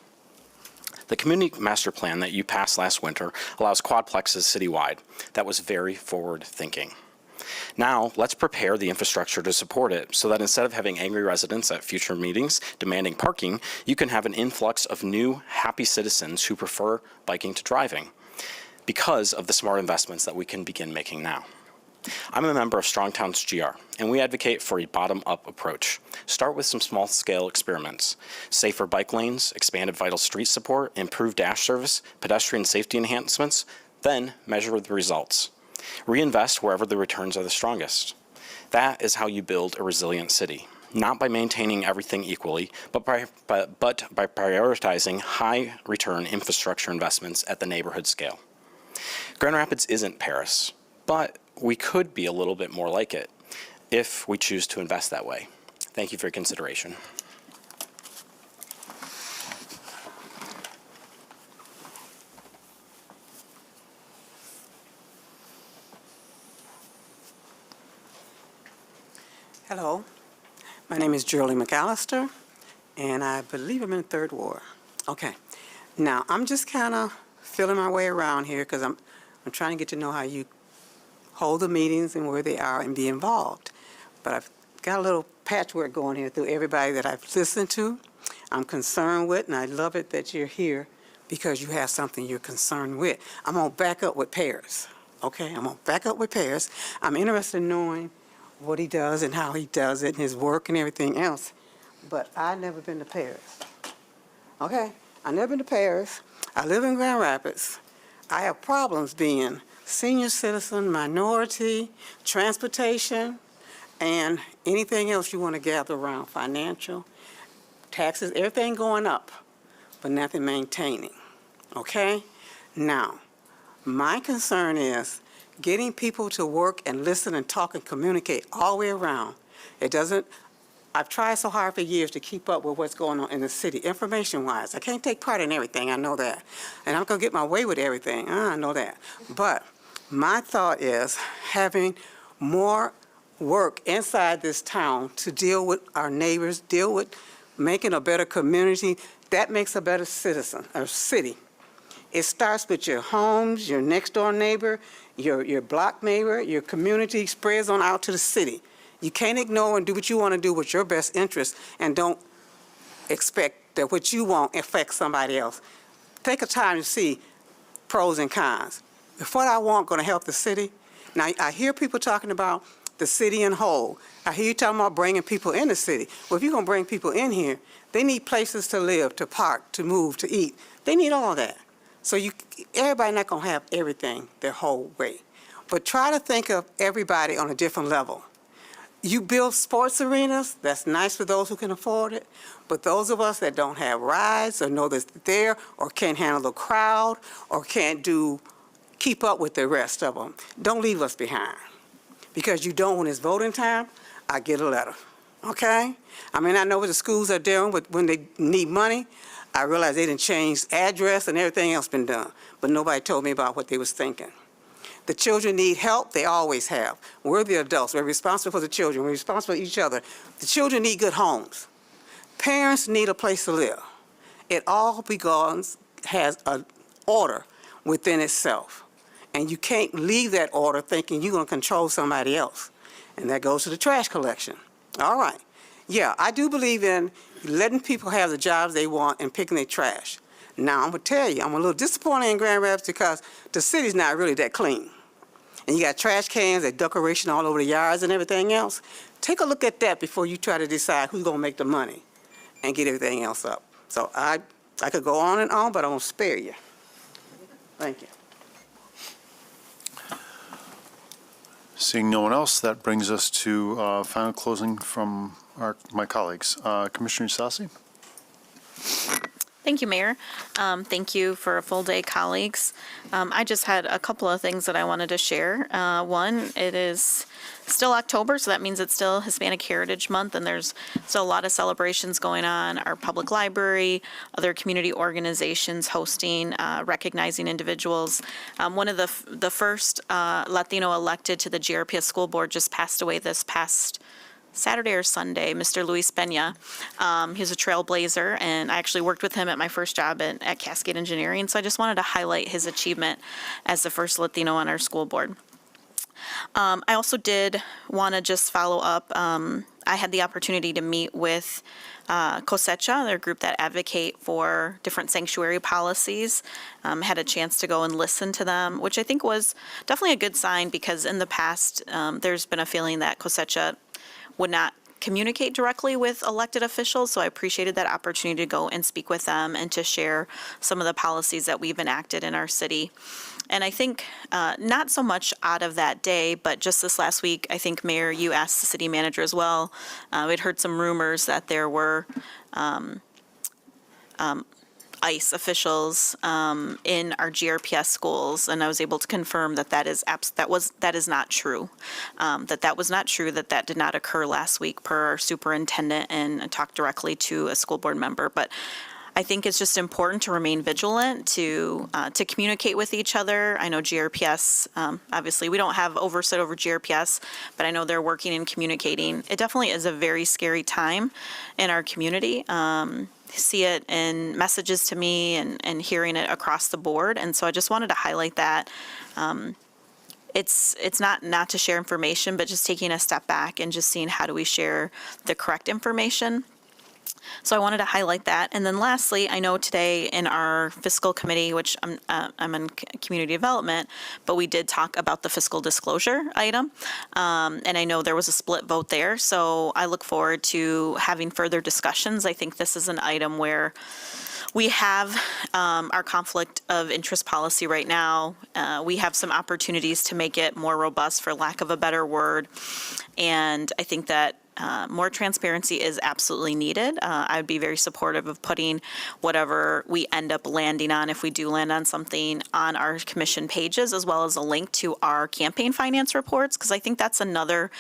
S: The community master plan that you passed last winter allows quadplexes citywide. That was very forward thinking. Now, let's prepare the infrastructure to support it so that instead of having angry residents at future meetings demanding parking, you can have an influx of new, happy citizens who prefer biking to driving because of the smart investments that we can begin making now. I'm a member of Strong Towns GR, and we advocate for a bottom-up approach. Start with some small-scale experiments. Safer bike lanes, expanded vital street support, improved dash service, pedestrian safety enhancements, then measure the results. Reinvest wherever the returns are the strongest. That is how you build a resilient city, not by maintaining everything equally, but by prioritizing high-return infrastructure investments at the neighborhood scale. Grand Rapids isn't Paris, but we could be a little bit more like it if we choose to invest that way. Thank you for your consideration.
T: Hello, my name is Julie McAllister, and I believe I'm in the 3rd Ward. Okay, now I'm just kind of feeling my way around here because I'm trying to get to know how you hold the meetings and where they are and be involved. But I've got a little patchwork going here through everybody that I've listened to, I'm concerned with, and I love it that you're here because you have something you're concerned with. I'm going to back up with Paris, okay? I'm going to back up with Paris. I'm interested in knowing what he does and how he does it and his work and everything else. But I've never been to Paris. Okay? I've never been to Paris. I live in Grand Rapids. I have problems being senior citizen, minority, transportation, and anything else you want to gather around, financial, taxes, everything going up, but nothing maintaining. Okay? Now, my concern is getting people to work and listen and talk and communicate all the way around. It doesn't, I've tried so hard for years to keep up with what's going on in the city, information-wise. I can't take part in everything, I know that. And I'm going to get my way with everything, I know that. But my thought is having more work inside this town to deal with our neighbors, deal with making a better community. That makes a better citizen, or city. It starts with your homes, your next-door neighbor, your block neighbor, your community spreads on out to the city. You can't ignore and do what you want to do with your best interest and don't expect that what you want affects somebody else. Take a time to see pros and cons. If what I want going to help the city, now I hear people talking about the city in whole. I hear you talking about bringing people in the city. Well, if you're going to bring people in here, they need places to live, to park, to move, to eat. They need all that. So everybody not going to have everything their whole way. But try to think of everybody on a different level. You build sports arenas, that's nice for those who can afford it. But those of us that don't have rides or know that's there or can't handle the crowd or can't keep up with the rest of them, don't leave us behind. Because you don't, when it's voting time, I get a letter, okay? I mean, I know what the schools are doing, but when they need money, I realize they didn't change address and everything else been done, but nobody told me about what they was thinking. The children need help, they always have. We're the adults, we're responsible for the children, we're responsible for each other. The children need good homes. Parents need a place to live. It all has an order within itself. And you can't leave that order thinking you're going to control somebody else. And that goes to the trash collection. All right. Yeah, I do believe in letting people have the jobs they want and picking their trash. Now, I'm going to tell you, I'm a little disappointed in Grand Rapids because the city's not really that clean. and you got trash cans and decoration all over the yards and everything else, take a look at that before you try to decide who's gonna make the money and get everything else up. So I could go on and on, but I won't spare you. Thank you.
A: Seeing no one else, that brings us to final closing from my colleagues. Commissioner Sassi?
I: Thank you, Mayor. Thank you for a full day, colleagues. I just had a couple of things that I wanted to share. One, it is still October, so that means it's still Hispanic Heritage Month, and there's still a lot of celebrations going on. Our public library, other community organizations hosting, recognizing individuals. One of the first Latino elected to the GRPS school board just passed away this past Saturday or Sunday, Mr. Luis Peña. He's a trailblazer, and I actually worked with him at my first job at Cascade Engineering, so I just wanted to highlight his achievement as the first Latino on our school board. I also did want to just follow up. I had the opportunity to meet with Cosecha, their group that advocate for different sanctuary policies. Had a chance to go and listen to them, which I think was definitely a good sign, because in the past, there's been a feeling that Cosecha would not communicate directly with elected officials, so I appreciated that opportunity to go and speak with them and to share some of the policies that we've enacted in our city. And I think not so much out of that day, but just this last week, I think, Mayor, you asked the city manager as well. We'd heard some rumors that there were ICE officials in our GRPS schools, and I was able to confirm that that is not true. That was not true. That did not occur last week per our superintendent, and I talked directly to a school board member. But I think it's just important to remain vigilant, to communicate with each other. I know GRPS, obviously, we don't have oversight over GRPS, but I know they're working and communicating. It definitely is a very scary time in our community. See it in messages to me and hearing it across the board. And so I just wanted to highlight that. It's not to share information, but just taking a step back and just seeing how do we share the correct information. So I wanted to highlight that. And then lastly, I know today in our fiscal committee, which I'm in community development, but we did talk about the fiscal disclosure item. And I know there was a split vote there. So I look forward to having further discussions. I think this is an item where we have our conflict of interest policy right now. We have some opportunities to make it more robust, for lack of a better word. And I think that more transparency is absolutely needed. I'd be very supportive of putting whatever we end up landing on, if we do land on something, on our commission pages, as well as a link to our campaign finance reports, because I think that's another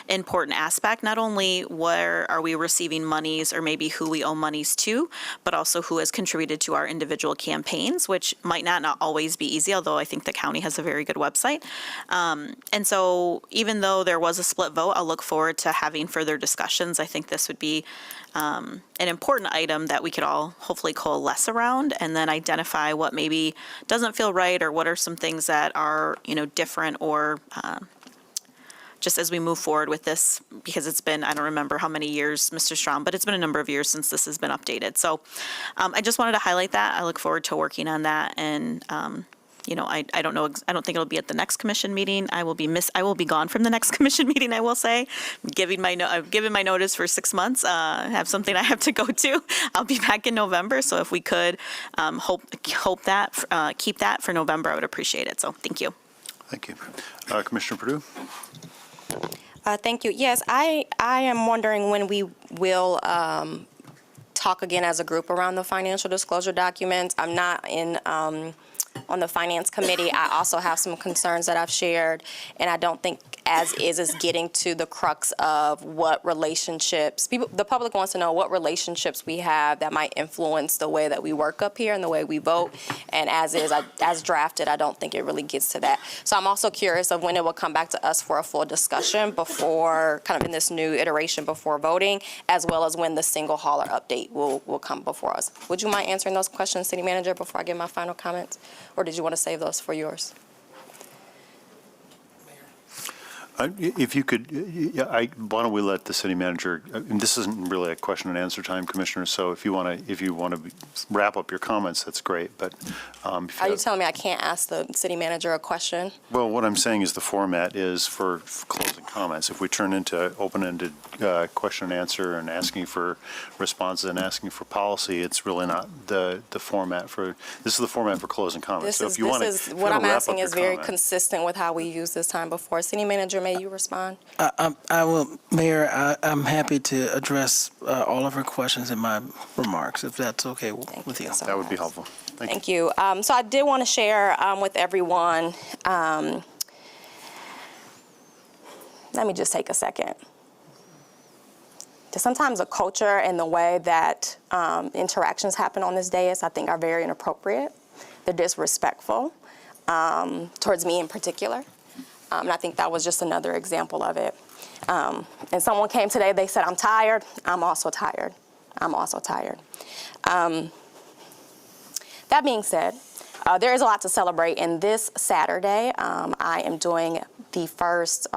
I: important aspect. Not only where are we receiving monies, or maybe who we owe monies to, but also who has contributed to our individual campaigns, which might not always be easy, although I think the county has a very good website. And so even though there was a split vote, I'll look forward to having further discussions. I think this would be an important item that we could all hopefully coalesce around, and then identify what maybe doesn't feel right, or what are some things that are, different, or just as we move forward with this, because it's been, I don't remember how many years, Mr. Strom, but it's been a number of years since this has been updated. So I just wanted to highlight that. I look forward to working on that, and I don't know. I don't think it'll be at the next commission meeting. I will be gone from the next commission meeting, I will say. I've given my notice for 6 months. I have something I have to go to. I'll be back in November. So if we could keep that for November, I would appreciate it. So thank you.
A: Thank you. Commissioner Perdue?
J: Thank you. Yes, I am wondering when we will talk again as a group around the financial disclosure documents. I'm not on the finance committee. I also have some concerns that I've shared, and I don't think as is getting to the crux of what relationships, the public wants to know what relationships we have that might influence the way that we work up here and the way we vote. And as drafted, I don't think it really gets to that. So I'm also curious of when it will come back to us for a full discussion before, kind of in this new iteration before voting, as well as when the single hauler update will come before us. Would you mind answering those questions, City Manager, before I give my final comments? Or did you want to save those for yours?
A: If you could, why don't we let the city manager, and this isn't really a question and answer time, Commissioner, so if you want to wrap up your comments, that's great, but.
D: Are you telling me I can't ask the city manager a question?
A: Well, what I'm saying is the format is for closing comments. If we turn into open-ended question and answer and asking for responses and asking for policy, it's really not the format for, this is the format for closing comments. So if you want to
D: What I'm asking is very
A: comment.
D: consistent with how we used this time before. City manager, may you respond?
E: I will, Mayor, I'm happy to address all of her questions in my remarks, if that's okay with you.
A: That would be helpful.
D: Thank you. So I did want to share with everyone, let me just take a second. Sometimes the culture and the way that interactions happen on this dais, I think, are very inappropriate. They're disrespectful towards me in particular. And I think that was just another example of it. And someone came today, they said, I'm tired. I'm also tired. I'm also tired. That being said, there is a lot to celebrate. And this Saturday, I am doing the first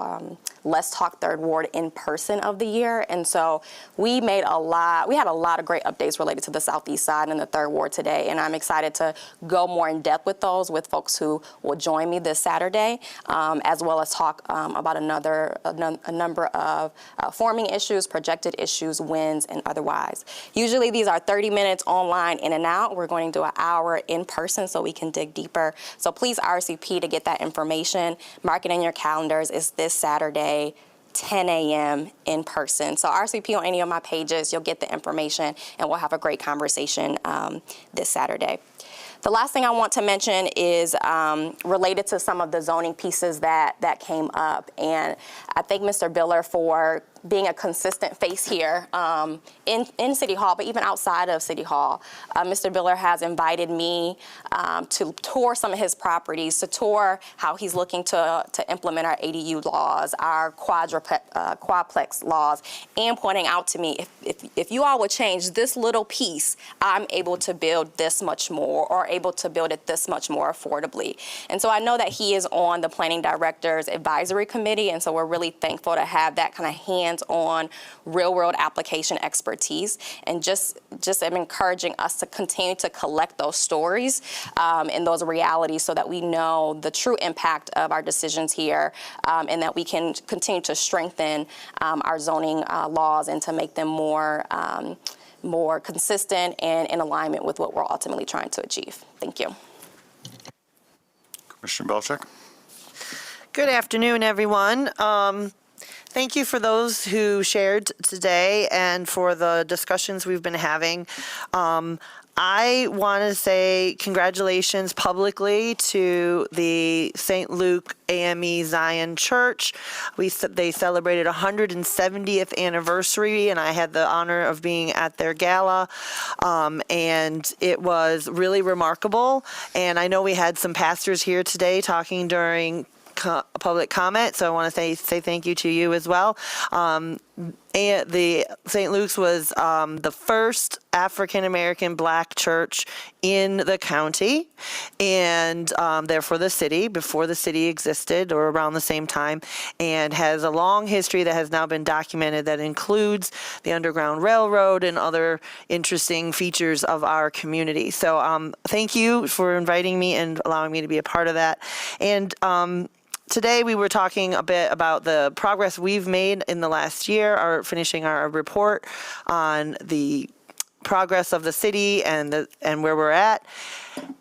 D: Let's Talk Third Ward in person of the year. And so we had a lot of great updates related to the Southeast Side and the Third Ward today. And I'm excited to go more in depth with those with folks who will join me this Saturday, as well as talk about a number of forming issues, projected issues, wins, and otherwise. Usually these are 30 minutes online in and out. We're going to do an hour in person so we can dig deeper. So please RSVP to get that information. Mark it in your calendars. It's this Saturday, 10 a.m. in person. So RSVP on any of my pages. You'll get the information, and we'll have a great conversation this Saturday. The last thing I want to mention is related to some of the zoning pieces that came up. And I thank Mr. Biller for being a consistent face here in City Hall, but even outside of City Hall. Mr. Biller has invited me to tour some of his properties, to tour how he's looking to implement our ADU laws, our quadplex laws, and pointing out to me, if you all would change this little piece, I'm able to build this much more, or able to build it this much more affordably. And so I know that he is on the Planning Director's Advisory Committee, and so we're really thankful to have that kind of hands-on real-world application expertise, and just am encouraging us to continue to collect those stories and those realities so that we know the true impact of our decisions here, and that we can continue to strengthen our zoning laws and to make them more consistent and in alignment with what we're ultimately trying to achieve. Thank you.
A: Commissioner Belcheck?
H: Good afternoon, everyone. Thank you for those who shared today and for the discussions we've been having. I want to say congratulations publicly to the St. Luke AME Zion Church. They celebrated 170th anniversary, and I had the honor of being at their gala, and it was really remarkable. And I know we had some pastors here today talking during public comment, so I want to say thank you to you as well. And the St. Luke's was the first African-American Black church in the county, and therefore the city, before the city existed or around the same time, and has a long history that has now been documented that includes the Underground Railroad and other interesting features of our community. So thank you for inviting me and allowing me to be a part of that. And today we were talking a bit about the progress we've made in the last year, finishing our report on the progress of the city and where we're at.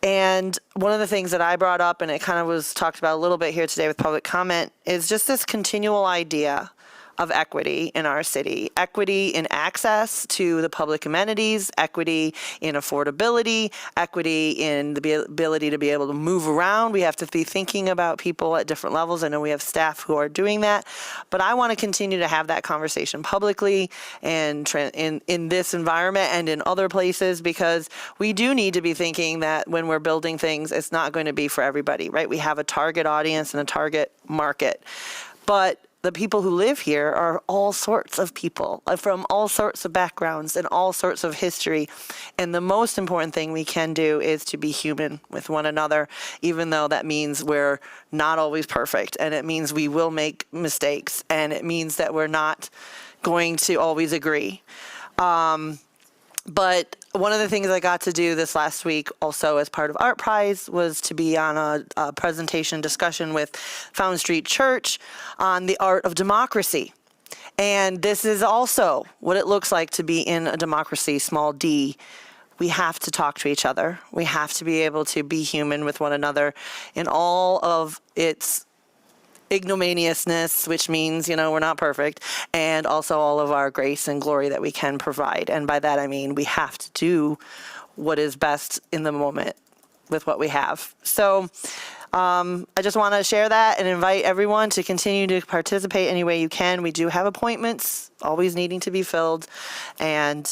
H: And one of the things that I brought up, and it kind of was talked about a little bit here today with public comment, is just this continual idea of equity in our city. Equity in access to the public amenities, equity in affordability, equity in the ability to be able to move around. We have to be thinking about people at different levels. I know we have staff who are doing that, but I want to continue to have that conversation publicly and in this environment and in other places, because we do need to be thinking that when we're building things, it's not going to be for everybody, right? We have a target audience and a target market. But the people who live here are all sorts of people from all sorts of backgrounds and all sorts of history. And the most important thing we can do is to be human with one another, even though that means we're not always perfect. And it means we will make mistakes. And it means that we're not going to always agree. But one of the things I got to do this last week also as part of Art Prize was to be on a presentation discussion with Fountain Street Church on the art of democracy. And this is also what it looks like to be in a democracy, small d. We have to talk to each other. We have to be able to be human with one another in all of its ignominiousness, which means, we're not perfect, and also all of our grace and glory that we can provide. And by that, I mean we have to do what is best in the moment with what we have. So I just want to share that and invite everyone to continue to participate any way you can. We do have appointments always needing to be filled. And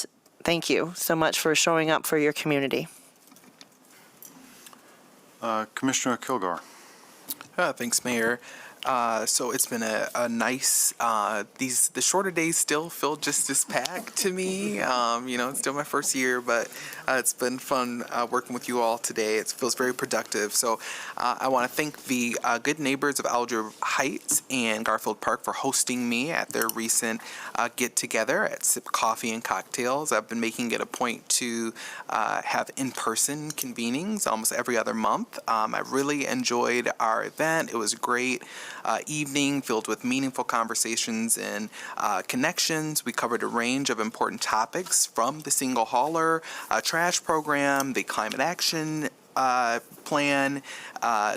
H: thank you so much for showing up for your community.
A: Commissioner Kilgore.
U: Thanks, Mayor. So it's been a nice, the shorter days still feel just as packed to me. It's still my first year, but it's been fun working with you all today. It feels very productive. So I want to thank the good neighbors of Alger Heights and Garfield Park for hosting me at their recent get-together at Sip Coffee and Cocktails. I've been making it a point to have in-person convenings almost every other month. I really enjoyed our event. It was a great evening filled with meaningful conversations and connections. We covered a range of important topics from the single hauler trash program, the climate action plan,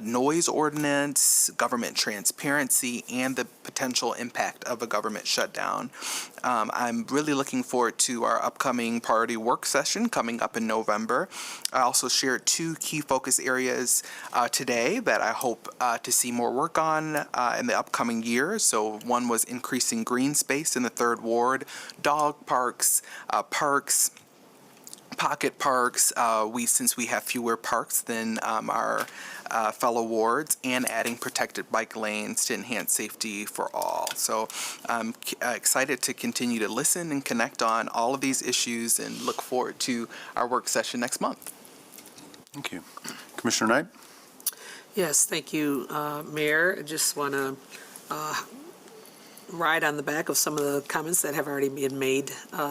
U: noise ordinance, government transparency, and the potential impact of a government shutdown. I'm really looking forward to our upcoming priority work session coming up in November. I also shared 2 key focus areas today that I hope to see more work on in the upcoming year. So one was increasing green space in the 3rd Ward, dog parks, parks, pocket parks, since we have fewer parks than our fellow wards, and adding protected bike lanes to enhance safety for all. So I'm excited to continue to listen and connect on all of these issues and look forward to our work session next month.
A: Thank you. Commissioner Knight?
V: Yes, thank you, Mayor. I just want to ride on the back of some of the comments that have already been made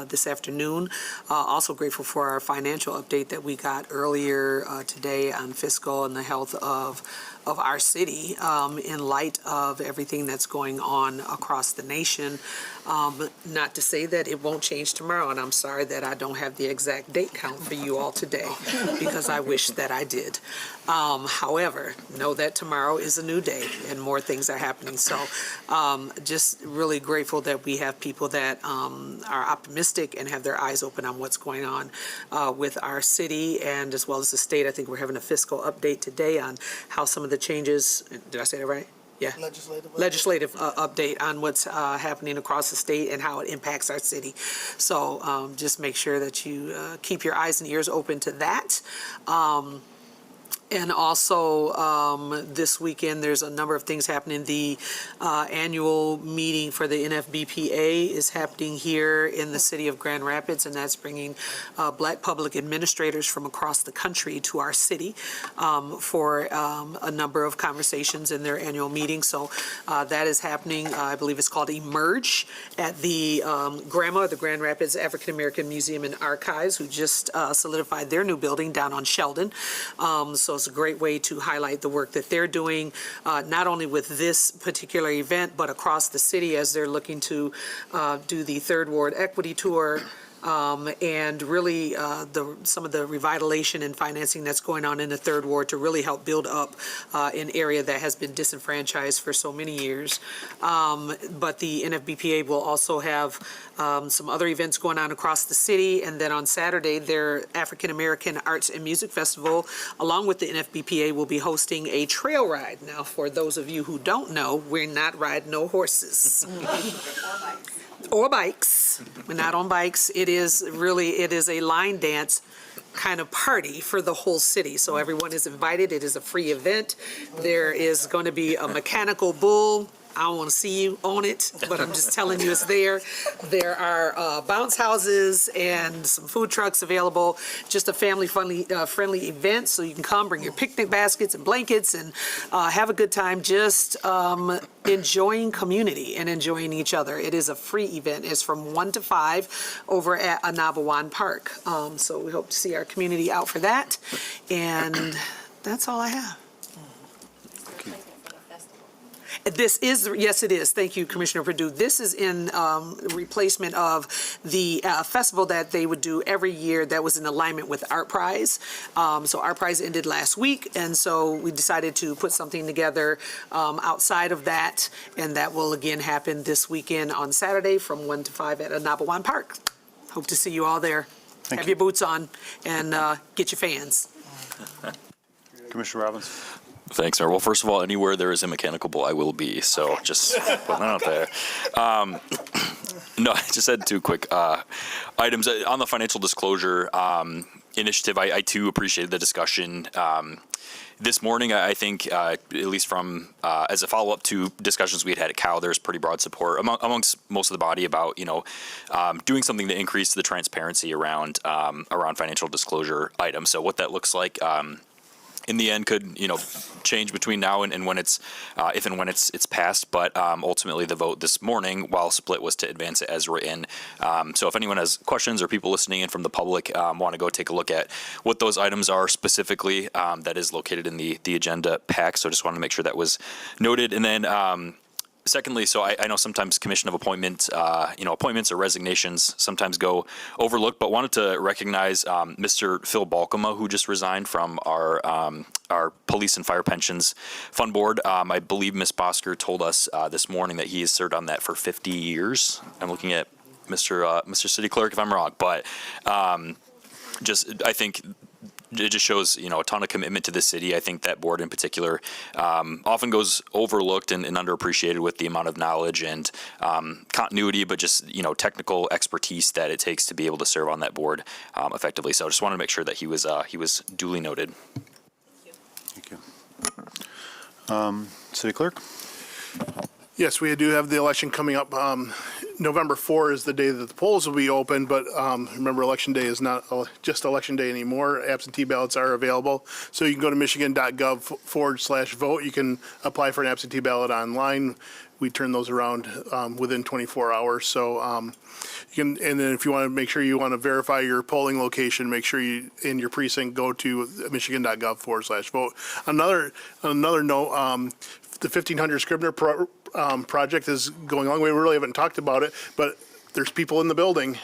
V: this afternoon. Also grateful for our financial update that we got earlier today on fiscal and the health of our city in light of everything that's going on across the nation. Not to say that it won't change tomorrow, and I'm sorry that I don't have the exact date count for you all today because I wish that I did. However, know that tomorrow is a new day and more things are happening. So just really grateful that we have people that are optimistic and have their eyes open on what's going on with our city and as well as the state. I think we're having a fiscal update today on how some of the changes, did I say that right? Yeah. Legislative update on what's happening across the state and how it impacts our city. So just make sure that you keep your eyes and ears open to that. And also this weekend, there's a number of things happening. The annual meeting for the NFBPA is happening here in the city of Grand Rapids, and that's bringing Black public administrators from across the country to our city for a number of conversations in their annual meeting. So that is happening. I believe it's called Emerge at the GRAMA, the Grand Rapids African American Museum and Archives, who just solidified their new building down on Sheldon. So it's a great way to highlight the work that they're doing, not only with this particular event, but across the city as they're looking to do the 3rd Ward Equity Tour. And really some of the revitalization and financing that's going on in the 3rd Ward to really help build up an area that has been disenfranchised for so many years. But the NFBPA will also have some other events going on across the city. And then on Saturday, their African American Arts and Music Festival, along with the NFBPA, will be hosting a trail ride. Now, for those of you who don't know, we're not riding no horses. Or bikes. We're not on bikes. It is a line dance kind of party for the whole city. So everyone is invited. It is a free event. There is going to be a mechanical bull. I don't want to see you on it, but I'm just telling you it's there. There are bounce houses and some food trucks available. Just a family-friendly friendly event, so you can come, bring your picnic baskets and blankets and have a good time just enjoying community and enjoying each other. It is a free event. It's from 1 to 5 over at Anabawan Park. So we hope to see our community out for that. And that's all I have. This is, yes, it is. Thank you, Commissioner Perdue. This is in replacement of the festival that they would do every year that was in alignment with Art Prize. So Art Prize ended last week, and so we decided to put something together outside of that, and that will again happen this weekend on Saturday from 1 to 5 at Anabawan Park. Hope to see you all there. Have your boots on and get your fans.
A: Commissioner Robbins.
B: Thanks, Mayor. Well, first of all, anywhere there is a mechanical bull, I will be. So just putting that out there. No, I just had two quick items. On the financial disclosure initiative, I too appreciated the discussion. This morning, I think, at least from as a follow-up to discussions we had at COW, there's pretty broad support amongst most of the body about, doing something to increase the transparency around financial disclosure items. So what that looks like in the end could, change between now and when it's, if and when it's passed. But ultimately, the vote this morning, while split, was to advance it as written. So if anyone has questions or people listening in from the public want to go take a look at what those items are specifically, that is located in the agenda pack. So just wanted to make sure that was noted. And then secondly, so I know sometimes commission of appointments, appointments or resignations sometimes go overlooked, but wanted to recognize Mr. Phil Balkema, who just resigned from our Police and Fire Pensions Fund Board. I believe Ms. Bosker told us this morning that he has served on that for 50 years. I'm looking at Mr. City Clerk if I'm wrong, but I think it just shows, a ton of commitment to the city. I think that board in particular often goes overlooked and underappreciated with the amount of knowledge and continuity, but just, technical expertise that it takes to be able to serve on that board effectively. So I just wanted to make sure that he was duly noted.
A: Thank you. City Clerk?
C: Yes, we do have the election coming up. November 4 is the day that the polls will be open, but remember, Election Day is not just Election Day anymore. Absentee ballots are available. So you can go to michigan.gov/vote. You can apply for an absentee ballot online. We turn those around within 24 hours. So you can, and then if you want to make sure you want to verify your polling location, make sure you in your precinct go to michigan.gov/vote. Another note, the 1500 Scribner project is going on. We really haven't talked about it, but there's people in the building.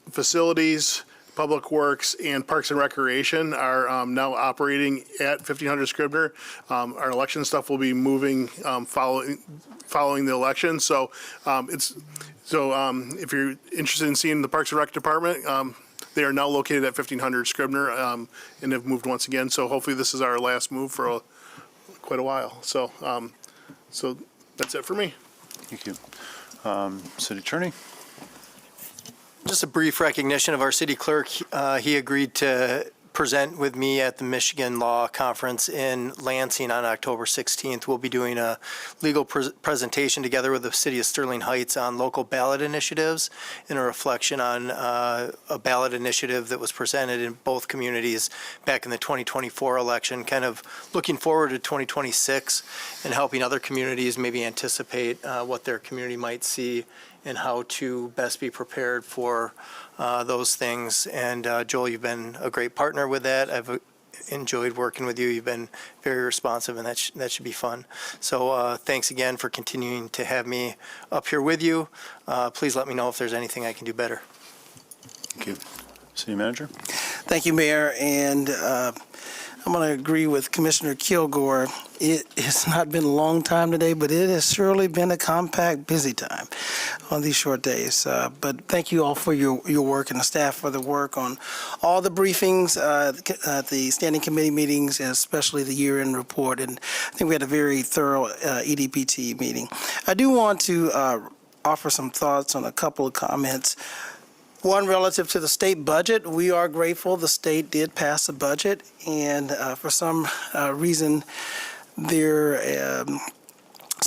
C: Facilities, Public Works, and Parks and Recreation are now operating at 1500 Scribner. Our election stuff will be moving following the election. So if you're interested in seeing the Parks and Rec Department, they are now located at 1500 Scribner and have moved once again. So hopefully this is our last move for quite a while. So that's it for me.
A: Thank you. City Attorney?
F: Just a brief recognition of our city clerk. He agreed to present with me at the Michigan Law Conference in Lansing on October 16th. We'll be doing a legal presentation together with the city of Sterling Heights on local ballot initiatives and a reflection on a ballot initiative that was presented in both communities back in the 2024 election, kind of looking forward to 2026 and helping other communities maybe anticipate what their community might see and how to best be prepared for those things. And Joel, you've been a great partner with that. I've enjoyed working with you. You've been very responsive, and that should be fun. So thanks again for continuing to have me up here with you. Please let me know if there's anything I can do better.
A: Thank you. City Manager?
E: Thank you, Mayor. And I'm going to agree with Commissioner Kilgore. It has not been a long time today, but it has surely been a compact, busy time on these short days. But thank you all for your work and the staff for the work on all the briefings, the standing committee meetings, and especially the year-end report. And I think we had a very thorough EDPT meeting. I do want to offer some thoughts on a couple of comments. One, relative to the state budget, we are grateful the state did pass a budget, and for some reason, there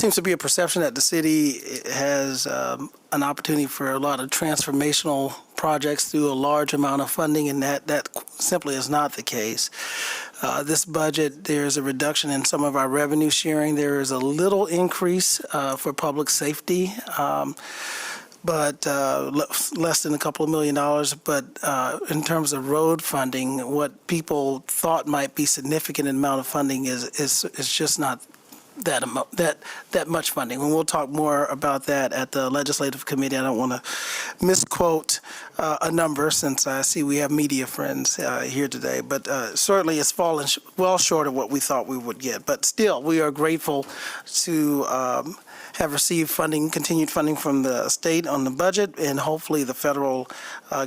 E: seems to be a perception that the city has an opportunity for a lot of transformational projects through a large amount of funding, and that simply is not the case. This budget, there's a reduction in some of our revenue sharing. There is a little increase for public safety, but less than a couple of $1 million. But in terms of road funding, what people thought might be significant amount of funding is just not that much funding. And we'll talk more about that at the legislative committee. I don't want to misquote a number since I see we have media friends here today, but certainly it's fallen well short of what we thought we would get. But still, we are grateful to have received funding, continued funding from the state on the budget, and hopefully the federal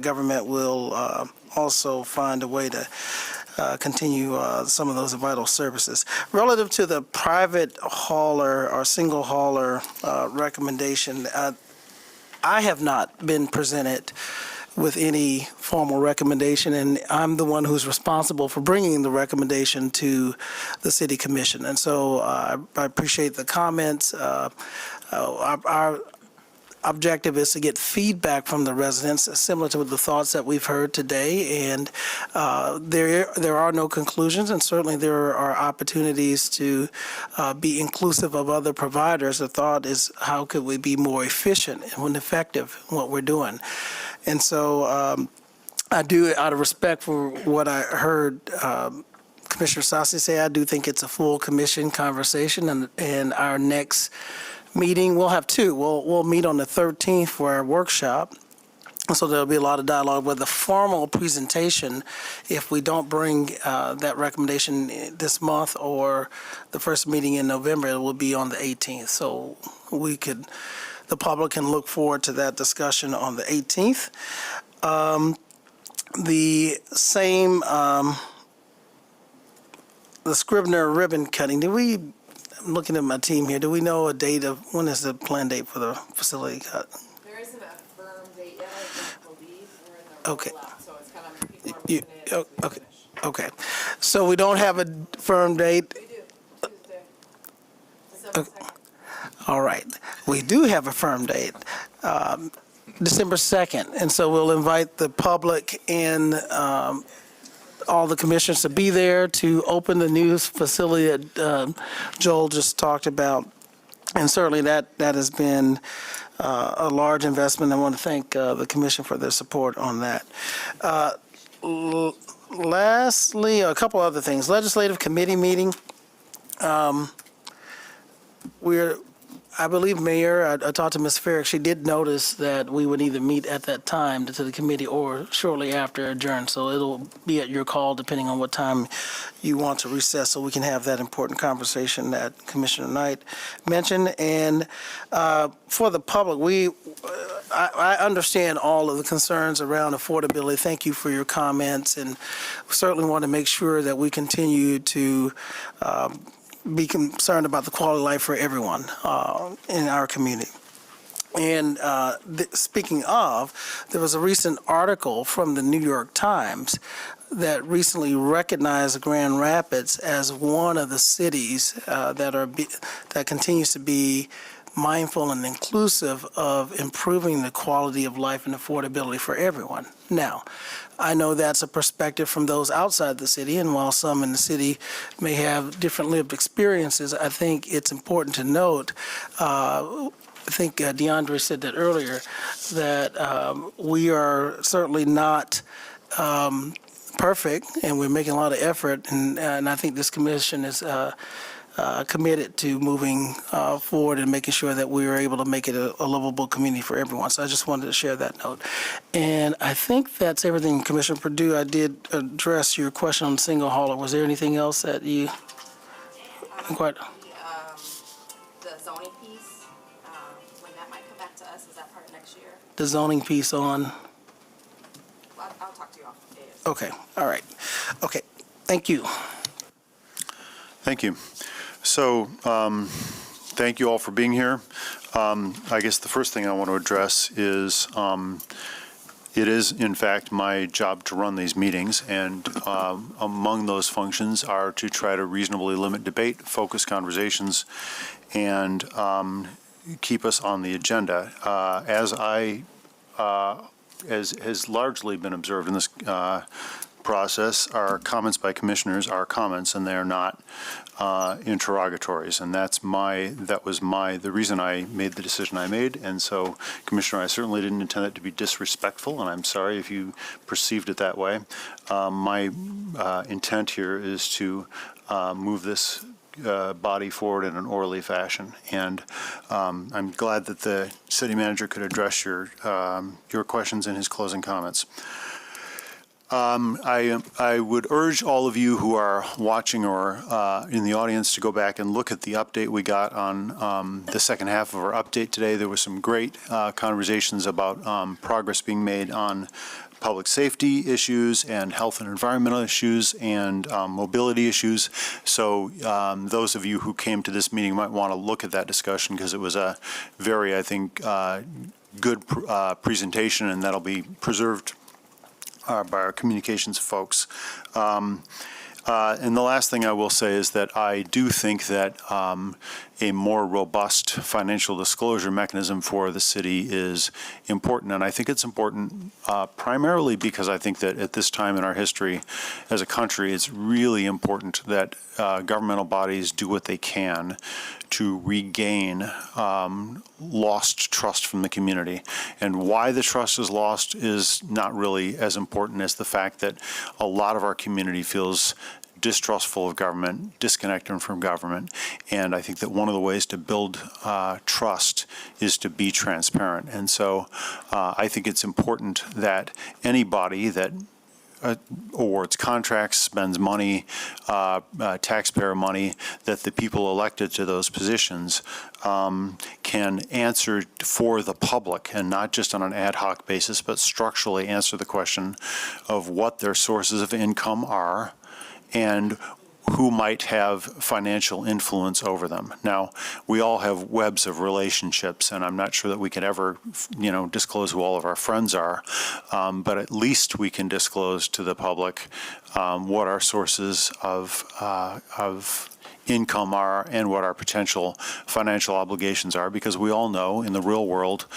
E: government will also find a way to continue some of those vital services. Relative to the private hauler or single hauler recommendation, I have not been presented with any formal recommendation, and I'm the one who's responsible for bringing the recommendation to the City Commission. And so I appreciate the comments. Our objective is to get feedback from the residents, similar to the thoughts that we've heard today. And there are no conclusions, and certainly there are opportunities to be inclusive of other providers. The thought is, how could we be more efficient and effective in what we're doing? And so I do, out of respect for what I heard Commissioner Sassi say, I do think it's a full commission conversation, and our next meeting, we'll have two. We'll meet on the 13th for our workshop. So there'll be a lot of dialogue, but the formal presentation, if we don't bring that recommendation this month or the first meeting in November, it will be on the 18th. So the public can look forward to that discussion on the 18th. The same, the Scribner ribbon cutting, I'm looking at my team here. Do we know a date of, when is the planned date for the facility cut?
G: There isn't a firm date yet, I don't believe. We're in the
E: Okay.
G: rollout, so it's kind of, people are moving in as we
E: Okay.
G: finish.
E: Okay. So we don't have a firm date?
G: We do, Tuesday, December 2nd.
E: All right. We do have a firm date, December 2nd. And so we'll invite the public and all the commissioners to be there to open the new facility that Joel just talked about. And certainly that has been a large investment. I want to thank the commission for their support on that. Lastly, a couple other things. Legislative committee meeting. I believe, Mayor, I talked to Ms. Farrick. She did notice that we would either meet at that time to the committee or shortly after adjourn. So it'll be at your call, depending on what time you want to recess, so we can have that important conversation that Commissioner Knight mentioned. And for the public, I understand all of the concerns around affordability. Thank you for your comments, and we certainly want to make sure that we continue to be concerned about the quality of life for everyone in our community. And speaking of, there was a recent article from the New York Times that recently recognized Grand Rapids as one of the cities that continues to be mindful and inclusive of improving the quality of life and affordability for everyone. Now, I know that's a perspective from those outside the city, and while some in the city may have different lived experiences, I think it's important to note, I think DeAndre said that earlier, that we are certainly not perfect, and we're making a lot of effort, and I think this commission is committed to moving forward and making sure that we are able to make it a livable community for everyone. So I just wanted to share that note. And I think that's everything. Commissioner Perdue, I did address your question on single hauler. Was there anything else that you inquired?
J: The zoning piece, when that might come back to us, is that part of next year?
E: The zoning piece on?
J: I'll talk to you off.
E: Okay, all right. Okay, thank you.
A: Thank you. So, thank you all for being here. I guess the first thing I want to address is It is, in fact, my job to run these meetings, and among those functions are to try to reasonably limit debate, focus conversations, and keep us on the agenda. As has largely been observed in this process, our comments by commissioners are comments, and they are not interrogatories. And that was the reason I made the decision I made. And so, Commissioner, I certainly didn't intend it to be disrespectful, and I'm sorry if you perceived it that way. My intent here is to move this body forward in an orderly fashion. And I'm glad that the city manager could address your questions in his closing comments. I would urge all of you who are watching or in the audience to go back and look at the update we got on the second half of our update today. There was some great conversations about progress being made on public safety issues and health and environmental issues and mobility issues. So those of you who came to this meeting might want to look at that discussion, because it was a very, I think, good presentation, and that'll be preserved by our communications folks. And the last thing I will say is that I do think that a more robust financial disclosure mechanism for the city is important. And I think it's important primarily because I think that at this time in our history as a country, it's really important that governmental bodies do what they can to regain lost trust from the community. And why the trust is lost is not really as important as the fact that a lot of our community feels distrustful of government, disconnected from government. And I think that one of the ways to build trust is to be transparent. And so I think it's important that anybody that awards contracts, spends money, taxpayer money, that the people elected to those positions can answer for the public, and not just on an ad hoc basis, but structurally answer the question of what their sources of income are and who might have financial influence over them. Now, we all have webs of relationships, and I'm not sure that we can ever, disclose who all of our friends are, but at least we can disclose to the public what our sources of income are and what our potential financial obligations are, because we all know in the real world,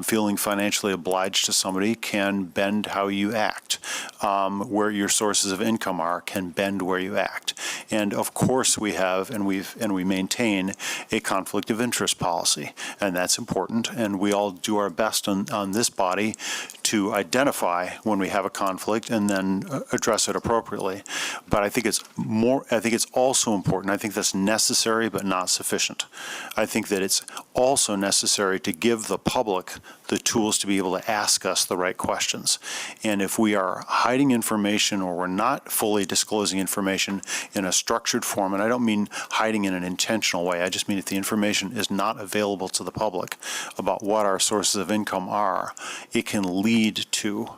A: feeling financially obliged to somebody can bend how you act. Where your sources of income are can bend where you act. And of course we have, and we maintain a conflict of interest policy, and that's important. And we all do our best on this body to identify when we have a conflict and then address it appropriately. But I think it's also important. I think that's necessary but not sufficient. I think that it's also necessary to give the public the tools to be able to ask us the right questions. And if we are hiding information or we're not fully disclosing information in a structured form, and I don't mean hiding in an intentional way, I just mean if the information is not available to the public about what our sources of income are, it can lead to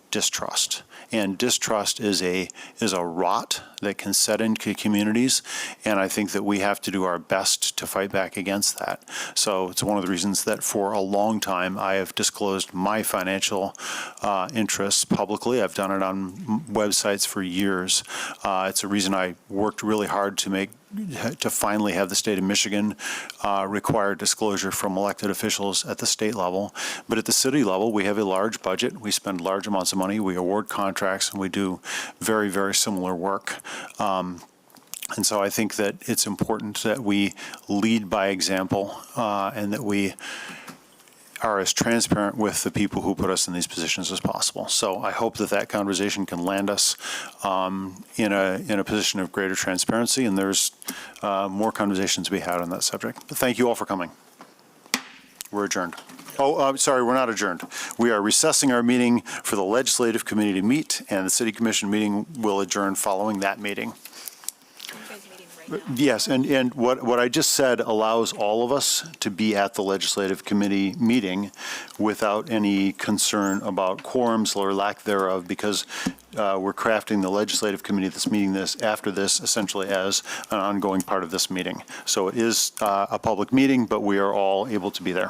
A: distrust. And distrust is a rot that can set into communities, and I think that we have to do our best to fight back against that. So it's one of the reasons that for a long time I have disclosed my financial interests publicly. I've done it on websites for years. It's a reason I worked really hard to finally have the state of Michigan require disclosure from elected officials at the state level. But at the city level, we have a large budget. We spend large amounts of money. We award contracts, and we do very, very similar work. And so I think that it's important that we lead by example and that we are as transparent with the people who put us in these positions as possible. So I hope that conversation can land us in a position of greater transparency, and there's more conversations to be had on that subject. But thank you all for coming. We're adjourned. Oh, sorry, we're not adjourned. We are recessing our meeting for the Legislative Committee to meet, and the City Commission meeting will adjourn following that meeting. Yes, and what I just said allows all of us to be at the Legislative Committee meeting without any concern about quorums or lack thereof, because we're crafting the Legislative Committee that's meeting after this essentially as an ongoing part of this meeting. So it is a public meeting, but we are all able to be there.